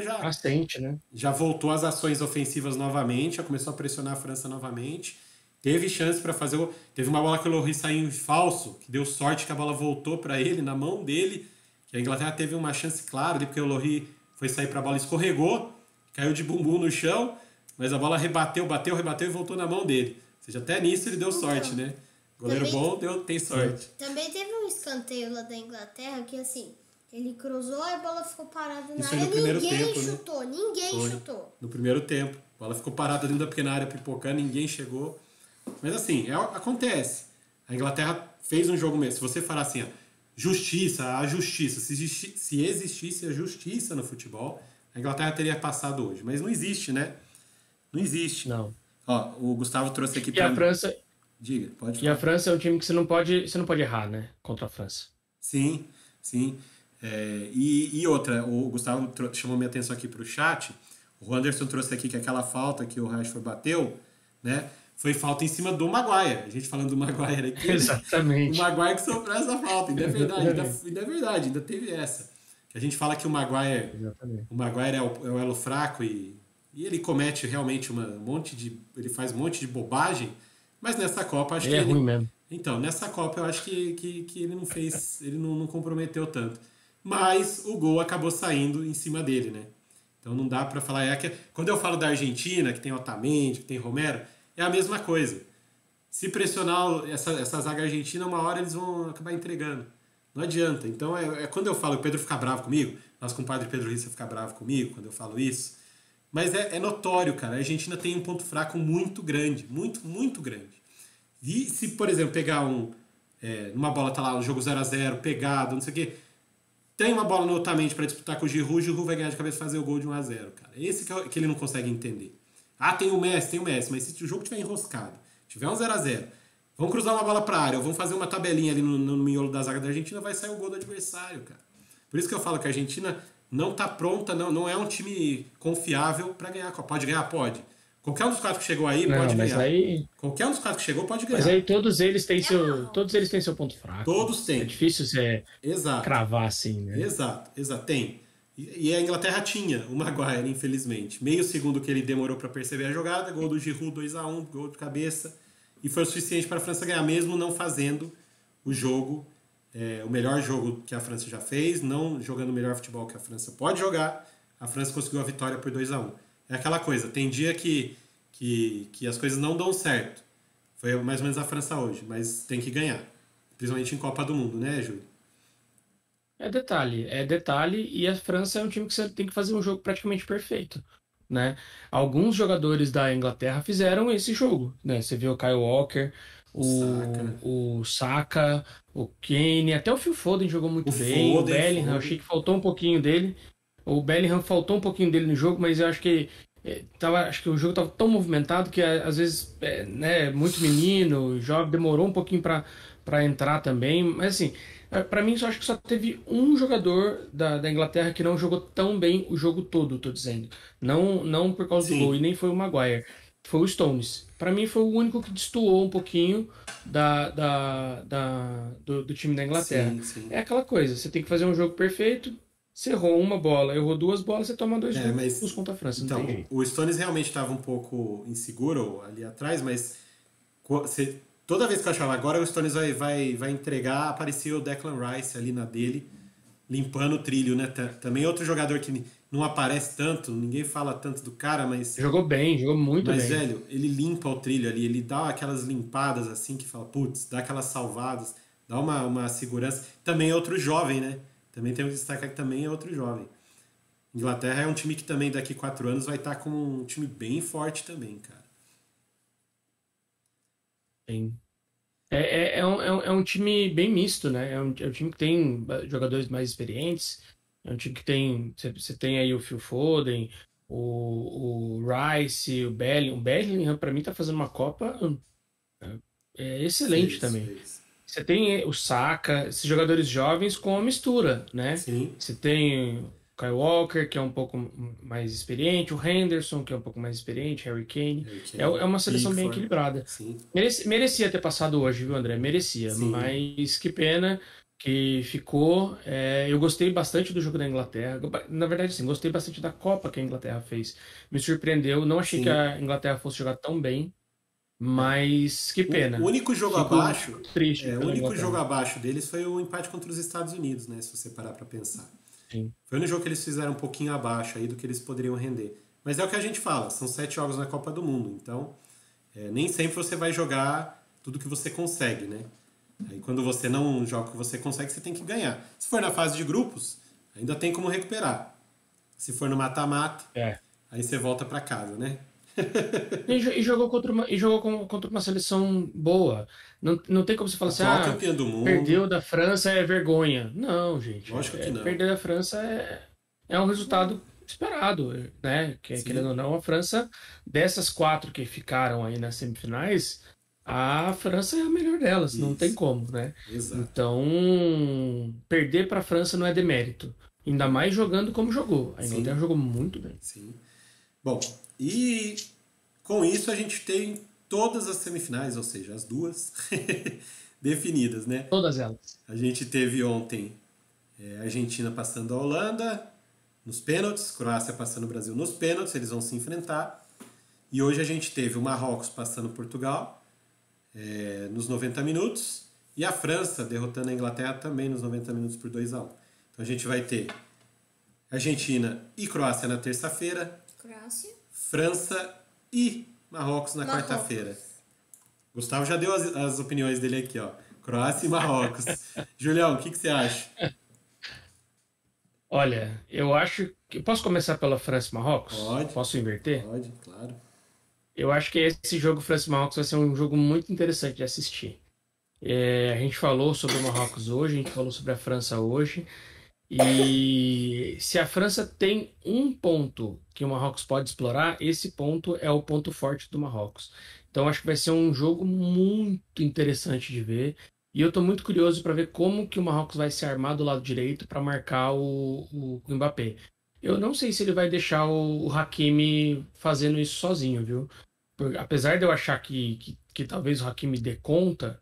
já voltou às ações ofensivas novamente, já começou a pressionar a França novamente. Teve chance para fazer o... Teve uma bola que o Lloris saiu em falso, que deu sorte que a bola voltou para ele, na mão dele, que a Inglaterra teve uma chance clara ali, porque o Lloris foi sair para a bola, escorregou, caiu de bumbum no chão, mas a bola rebateu e voltou na mão dele. Ou seja, até nisso ele deu sorte, né? Goleiro bom tem sorte. Também teve um escanteio lá da Inglaterra que, assim, ele cruzou e a bola ficou parada na Isso área. no primeiro ninguém tempo, chutou, né? Ninguém chutou. No primeiro tempo. A bola ficou parada dentro da pequena área pipocando, ninguém chegou. Mas assim, acontece. A Inglaterra fez um jogo mesmo. Se você falar assim, a justiça. Se existisse a justiça no futebol, a Inglaterra teria passado hoje. Mas não existe, né? Não existe. Não. Ó, o Gustavo trouxe aqui para mim. França... Diga, pode falar. E a França é um time que você não pode errar, né? Contra a França. Sim. E outra, o Gustavo chamou minha atenção aqui para o chat. O Anderson trouxe aqui que aquela falta que o Rashford bateu, né? Foi falta em cima do Maguire. A gente falando do Maguire aqui. Exatamente. O Maguire que sofreu essa falta. Ainda é verdade, ainda teve essa. Que a gente fala que o Maguire é o elo fraco e ele comete realmente ele faz um monte de bobagem. Mas nessa Copa, acho que ele é ruim mesmo. Então, nessa Copa eu acho que ele não fez, ele não comprometeu tanto. Mas o gol acabou saindo em cima dele, né? Então não dá pra falar... Quando eu falo da Argentina, que tem Otamendi, que tem Romero, é a mesma coisa. Se pressionar essa zaga argentina, uma hora eles vão acabar entregando. Não adianta. Então, quando eu falo, o Pedro fica bravo comigo, nosso compadre Pedro Rissa fica bravo comigo quando eu falo isso. Mas é notório, cara. A Argentina tem um ponto fraco muito grande. Muito, muito grande. E se, por exemplo, pegar numa bola, tá lá, um jogo 0x0, pegado, não sei o quê. Tem uma bola no Otamendi para disputar com o Giroud vai ganhar de cabeça e fazer o gol de 1x0, cara. Esse que ele não consegue entender. Tem o Messi, mas se o jogo tiver enroscado, tiver um 0x0, vão cruzar uma bola pra área, ou vão fazer uma tabelinha ali no miolo da zaga da Argentina, vai sair o gol do adversário, cara. Por isso que eu falo que a Argentina não tá pronta, não é um time confiável para ganhar. Pode ganhar? Pode. Qualquer um dos 4 que chegou aí pode ganhar. Qualquer um dos 4 que chegou pode ganhar. Mas aí todos eles têm seu ponto fraco. Todos têm. É difícil você cravar assim, né? Exato. Tem. E a Inglaterra tinha o Maguire, infelizmente. Meio segundo que ele demorou para perceber a jogada, gol do Giroud 2x1, gol de cabeça. e foi o suficiente para a França ganhar, mesmo não fazendo o jogo, o melhor jogo que a França já fez, não jogando o melhor futebol que a França pode jogar, a França conseguiu a vitória por 2-1. É aquela coisa, tem dia que as coisas não dão certo. Foi mais ou menos a França hoje, mas tem que ganhar. Principalmente em Copa do Mundo, né, Júlio? É detalhe, e a França é um time que você tem que fazer um jogo praticamente perfeito, né? Alguns jogadores da Inglaterra fizeram esse jogo, né? Você viu o Kyle Walker, o Saka, o Kane, até o Phil Foden jogou muito bem, o Bellingham, eu achei que faltou um pouquinho dele. O Bellingham faltou um pouquinho dele no jogo, mas eu acho que acho que o jogo estava tão movimentado que às vezes, né, muito menino, jovem, demorou um pouquinho para entrar também, mas assim, para mim acho que só teve um jogador da Inglaterra que não jogou tão bem o jogo todo, tô dizendo. Não por causa do gol, e nem foi o Maguire. Foi o Stones. Para mim foi o único que destoou um pouquinho do time da Inglaterra. Sim. É aquela coisa, você tem que fazer um jogo perfeito. Você errou uma bola, errou duas bolas, você toma 2 gols contra a França. Então, não tem jeito. O Stones realmente estava um pouco inseguro ali atrás, mas toda vez que eu achava agora o Stones vai entregar, aparecia o Declan Rice ali na dele, limpando o trilho, né? Também outro jogador que não aparece tanto, ninguém fala tanto do cara, mas... Jogou bem, jogou muito bem. Mas, velho, ele limpa o trilho ali, ele dá aquelas limpadas assim, que fala, putz, dá aquelas salvadas, dá uma segurança. Também é outro jovem, né? Também temos que destacar que também é outro jovem. Inglaterra é um time que também daqui 4 anos vai estar com um time bem forte também, cara. Sim. É um time bem misto, né? É um time que tem jogadores mais experientes. É um time que tem... Você tem aí o Phil Foden, o Rice, o Bellingham. O Bellingham, pra mim, tá fazendo uma Copa excelente também. Isso. Você tem o Saka, esses jogadores jovens com a mistura, né? Sim. Você tem o Kyle Walker, que é um pouco mais experiente, o Henderson, que é um pouco mais experiente, Harry Kane. É uma seleção bem equilibrada. Sim. Merecia ter passado hoje, viu, André? Merecia. Sim. Mas que pena que ficou. Eu gostei bastante do jogo da Inglaterra. Na verdade, sim, gostei bastante da Copa que a Inglaterra fez. Me surpreendeu. Não achei que a Inglaterra fosse jogar tão bem. Mas que pena. O único jogo abaixo. Triste. O único jogo abaixo deles foi o empate contra os Estados Unidos, né? Se você parar pra pensar. Sim. Foi no jogo que eles fizeram um pouquinho abaixo aí do que eles poderiam render. Mas é o que a gente fala, são 7 jogos na Copa do Mundo. Então, nem sempre você vai jogar tudo que você consegue, né? Aí quando você não joga o que você consegue, você tem que ganhar. Se for na fase de grupos, ainda tem como recuperar. Se for no mata-mata, aí você volta pra casa, né? E jogou contra uma seleção boa. Não tem como você falar assim, campeã do mundo. Perdeu da França é vergonha. Não, gente. Lógico que não. Perder da França é um resultado esperado, né? Querendo ou não, a França, dessas 4 que ficaram aí nas semifinais, a França é a melhor delas. Isso. Não tem como, né? Exato. Então, perder para a França não é demérito. Ainda mais jogando como jogou. A Inglaterra jogou muito bem. Sim. Bom, e com isso a gente tem todas as semifinais, ou seja, as 2 definidas, né? Todas elas. A gente teve ontem a Argentina passando a Holanda nos pênaltis, Croácia passando o Brasil nos pênaltis, eles vão se enfrentar. E hoje a gente teve o Marrocos passando Portugal nos 90 minutos e a França derrotando a Inglaterra também nos 90 minutos por 2-1. Então a gente vai ter Argentina e Croácia na terça-feira. França e Marrocos na quarta-feira. Gustavo já deu as opiniões dele aqui, ó. Croácia e Marrocos. Julião, o que você acha? Olha, eu acho que... Posso começar pela França e Marrocos? Pode. Posso inverter? Pode, claro. Eu acho que esse jogo França e Marrocos vai ser um jogo muito interessante de assistir. A gente falou sobre o Marrocos hoje, a gente falou sobre a França hoje. E se a França tem um ponto que o Marrocos pode explorar, esse ponto é o ponto forte do Marrocos. Então acho que vai ser um jogo muito interessante de ver. E eu estou muito curioso para ver como que o Marrocos vai se armar do lado direito para marcar o Mbappé. Eu não sei se ele vai deixar o Hakimi fazendo isso sozinho, viu? Apesar de eu achar que talvez o Hakimi dê conta,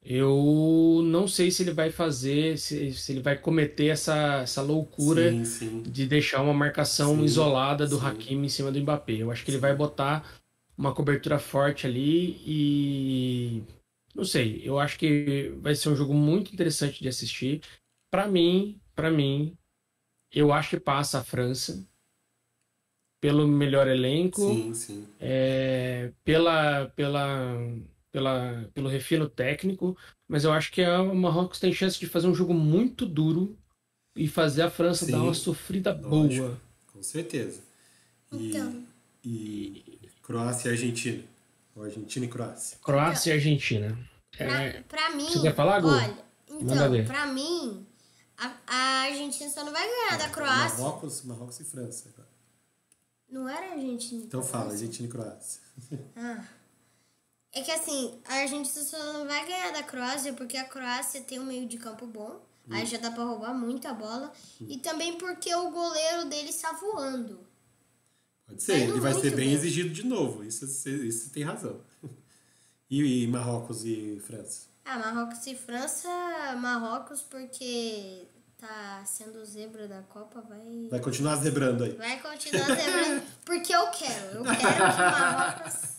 eu não sei se ele vai fazer, se ele vai cometer essa loucura de deixar uma marcação isolada do Hakimi em cima do Mbappé. Eu acho que ele vai botar uma cobertura forte ali e não sei, eu acho que vai ser um jogo muito interessante de assistir. Para mim, eu acho que passa a França pelo melhor elenco, Sim, sim. pelo refino técnico, mas eu acho que o Marrocos tem chance de fazer um jogo muito duro e fazer a França dar uma Sim, sofrida lógico, boa. com certeza. E, Então, e Croácia e Argentina. Ou Argentina e Croácia. então, Croácia e Argentina. pra Você quer mim, falar, Gu? olha, Manda então, ver. pra mim, a Argentina só não vai ganhar da Croácia. Marrocos e França. Agora. Não era a Argentina. Então fala, Argentina e Croácia. Ah. É que assim, a Argentina só não vai ganhar da Croácia porque a Croácia tem um meio de campo bom. Aí já dá pra roubar muita bola. E também porque o goleiro dele está voando. Pode ser, ele vai ser bem exigido de novo. Isso você tem razão. E Marrocos e França? Marrocos e França, Marrocos porque tá sendo zebra da Copa, Vai continuar zebrando aí. vai continuar zebrando porque eu quero que Marrocos...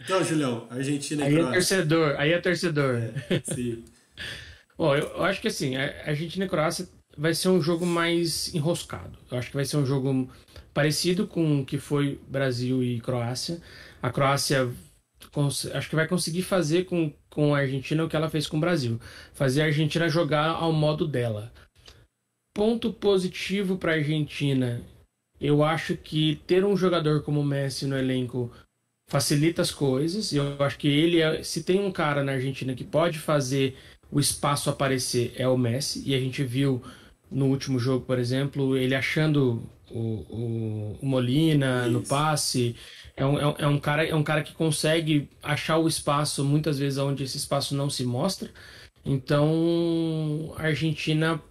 Então, Julião, Argentina e Croácia. Aí é torcedor. Sim. Bom, eu acho que assim, a Argentina e Croácia vai ser um jogo mais enroscado. Eu acho que vai ser um jogo parecido com o que foi Brasil e Croácia. A Croácia acho que vai conseguir fazer com a Argentina o que ela fez com o Brasil. Fazer a Argentina jogar ao modo dela. Ponto positivo para a Argentina. Eu acho que ter um jogador como o Messi no elenco facilita as coisas. Eu acho que se tem um cara na Argentina que pode fazer o espaço aparecer, é o Messi. E a gente viu no último jogo, por exemplo, ele achando o Molina no passe. É um cara que consegue achar o espaço muitas vezes onde esse espaço não se mostra. Então a Argentina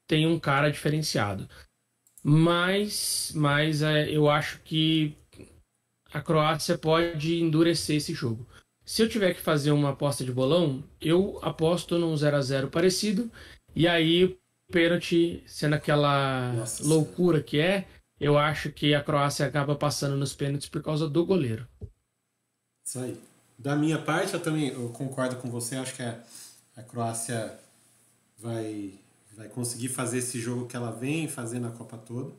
tem um cara diferenciado. Mas eu acho que a Croácia pode endurecer esse jogo. Se eu tiver que fazer uma aposta de bolão, eu aposto num 0-0 parecido. E aí, pênalti, sendo aquela loucura que é, eu acho que a Croácia acaba passando nos pênaltis por causa do goleiro. Isso aí. Da minha parte, eu concordo com você. Acho que a Croácia vai conseguir fazer esse jogo que ela vem fazendo a Copa toda.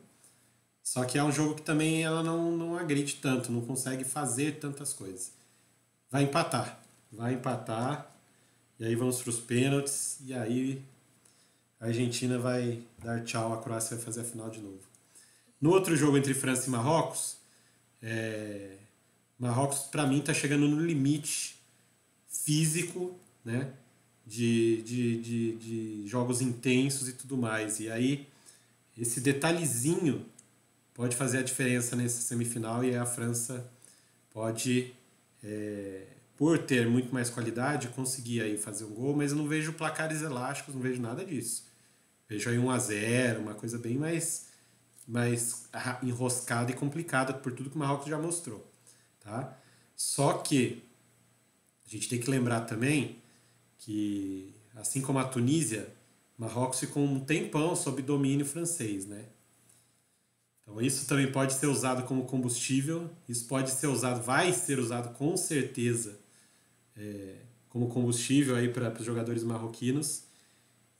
Só que é um jogo que também ela não agride tanto, não consegue fazer tantas coisas. Vai empatar. E aí vamos para os pênaltis. E aí a Argentina vai dar tchau, a Croácia vai fazer a final de novo. No outro jogo entre França e Marrocos, Marrocos para mim está chegando no limite físico, né? De jogos intensos e tudo mais. E aí esse detalhezinho pode fazer a diferença nessa semifinal e a França pode, por ter muito mais qualidade, conseguir aí fazer um gol, mas eu não vejo placares elásticos, não vejo nada disso. Vejo aí 1-0, uma coisa bem mais enroscada e complicada por tudo que o Marrocos já mostrou. Tá? Só que a gente tem que lembrar também que, assim como a Tunísia, Marrocos ficou um tempão sob domínio francês, né? Então isso também pode ser usado como combustível, isso pode ser usado, vai ser usado com certeza como combustível aí para os jogadores marroquinos.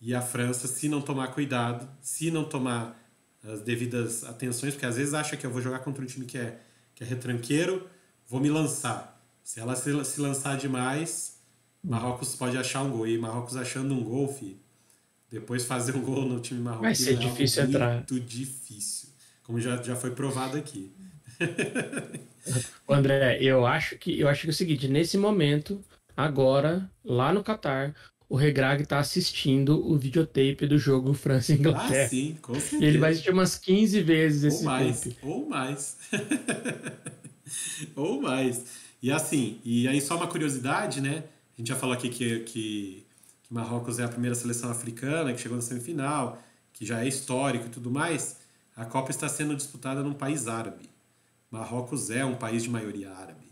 E a França, se não tomar cuidado, se não tomar as devidas atenções, porque às vezes acha que eu vou jogar contra um time que é retranqueiro, vou me lançar. Se ela se lançar demais, Marrocos pode achar um gol. E Marrocos achando um gol, filho, depois fazer um gol no time marroquino vai ser difícil entrar. Muito difícil. Como já foi provado aqui. André, eu acho que é o seguinte, nesse momento, agora, lá no Catar, o Regrag está assistindo o videotape do jogo França e Inglaterra. Sim, com certeza. E ele vai assistir umas 15 vezes esse tape. Ou mais. Ou mais. E assim, e aí só uma curiosidade, né? A gente já falou aqui que Marrocos é a primeira seleção africana que chegou na semifinal, que já é histórico e tudo mais. A Copa está sendo disputada num país árabe. Marrocos é um país de maioria árabe.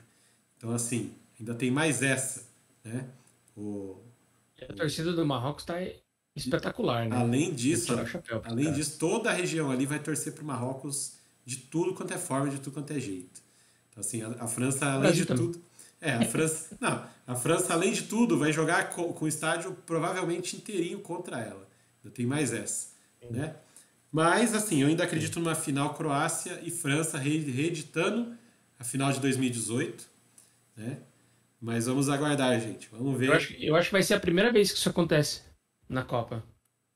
Então, assim, ainda tem mais essa, né? A torcida do Marrocos está espetacular, né? Além disso, toda a região ali vai torcer para o Marrocos de tudo quanto é forma, de tudo quanto é jeito. Assim, a França, além de tudo... a França, além de tudo, vai jogar com o estádio provavelmente inteirinho contra ela. Eu tenho mais essa, né? Mas, assim, eu ainda acredito numa final Croácia e França reeditando a final de 2018, né? Mas vamos aguardar, gente. Vamos ver. Eu acho que vai ser a primeira vez que isso acontece na Copa.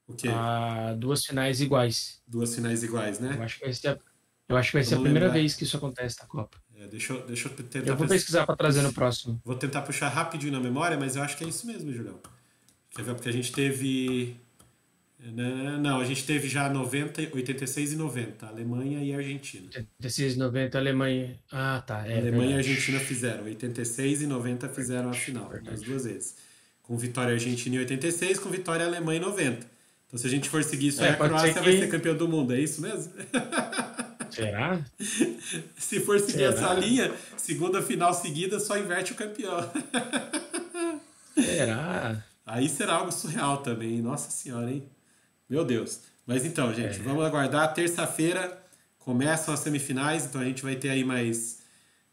O quê? Duas finais iguais. Duas finais iguais, né? Eu acho que vai ser a primeira vez que isso acontece na Copa. Deixa eu tentar... Eu vou pesquisar para trazer no próximo. Vou tentar puxar rapidinho na memória, mas eu acho que é isso mesmo, Julião. Quer ver? Porque a gente teve... Não, a gente teve já 90, 86 e 90, Alemanha e Argentina. 86 e 90, Alemanha... tá. Alemanha e Argentina fizeram. 86 e 90 fizeram a final, as duas vezes. Com vitória argentina em 86, com vitória alemã em 90. Então, se a gente for seguir isso, a Croácia vai ser campeão do mundo, é isso mesmo? Será? Se for seguir essa linha, segunda final seguida, só inverte o campeão. Será? Aí será algo surreal também, nossa senhora, hein? Meu Deus. Mas então, gente, vamos aguardar. Terça-feira começam as semifinais, então a gente vai ter aí mais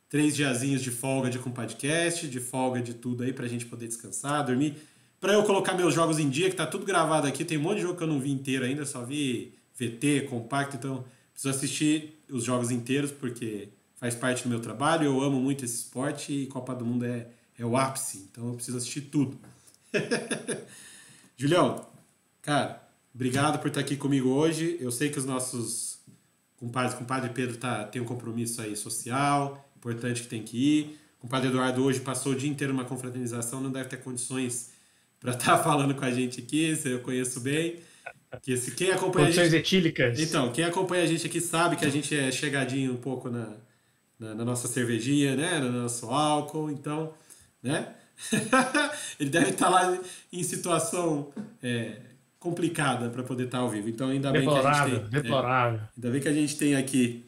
3 diazinhos de folga com podcast, de folga de tudo aí pra gente poder descansar, dormir. Pra eu colocar meus jogos em dia, que tá tudo gravado aqui. Tem um monte de jogo que eu não vi inteiro ainda, só vi VT, compacto, então preciso assistir os jogos inteiros porque faz parte do meu trabalho. Eu amo muito esse esporte e Copa do Mundo é o ápice, então eu preciso assistir tudo. Julião, cara, obrigado por estar aqui comigo hoje. Eu sei que os nossos compadre Pedro tem um compromisso aí social, importante que tem que ir. O compadre Eduardo hoje passou o dia inteiro numa confraternização, não deve ter condições para estar falando com a gente aqui, eu conheço bem. Quem acompanha condições a gente, etílicas. Então, quem acompanha a gente aqui sabe que a gente é chegadinho um pouco na nossa cervejinha, né? No nosso álcool, então, né? Ele deve estar lá em situação complicada para poder estar ao vivo. Então, ainda bem que a gente tem... Deplorável. Ainda bem que a gente tem aqui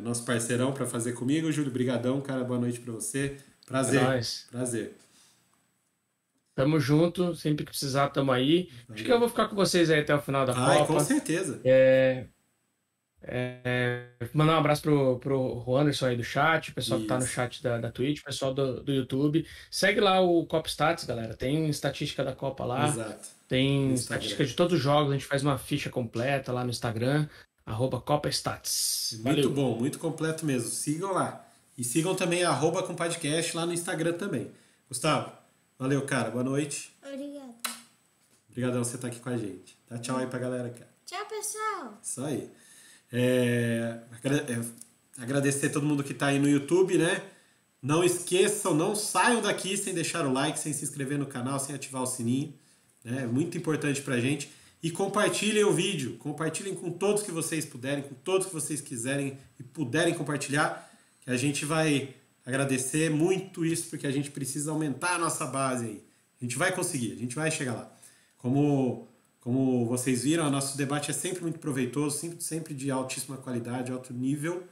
nosso parceirão para fazer comigo. Júlio, brigadão, cara. Boa noite para você. Prazer. É nóis. Prazer. Tamo junto. Sempre que precisar, tamo aí. Valeu. Acho que eu vou ficar com vocês aí até o final da Copa. Com certeza. Mandar um abraço pro Anderson aí do chat, o pessoal que tá no chat da Twitch, o pessoal do YouTube. Segue lá o Copa Stats, galera. Tem estatística da Copa lá. Exato. Tem estatística de todos os jogos. A gente faz uma ficha completa lá no Instagram, @CopaStats. Muito bom, muito completo mesmo. Sigam lá. E sigam também @compadcast lá no Instagram também. Gustavo, valeu, cara. Boa noite. Obrigada. Obrigadão por você estar aqui com a gente. Dá tchau aí pra galera, cara. Tchau, pessoal. Isso aí. Agradecer a todo mundo que está aí no YouTube, né? Não esqueçam, não saiam daqui sem deixar o like, sem se inscrever no canal, sem ativar o sininho, né? É muito importante pra gente. E compartilhem o vídeo, compartilhem com todos que vocês puderem, com todos que vocês quiserem e puderem compartilhar, que a gente vai agradecer muito isso, porque a gente precisa aumentar a nossa base aí. A gente vai conseguir, a gente vai chegar lá. Como vocês viram, o nosso debate é sempre muito proveitoso, sempre de altíssima qualidade, alto nível.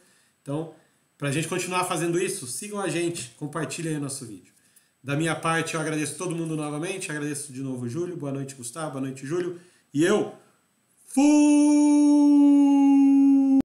Então, para a gente continuar fazendo isso, sigam a gente, compartilhem aí o nosso vídeo. Da minha parte, eu agradeço todo mundo novamente, agradeço de novo o Júlio, boa noite Gustavo, boa noite Júlio, e eu fui!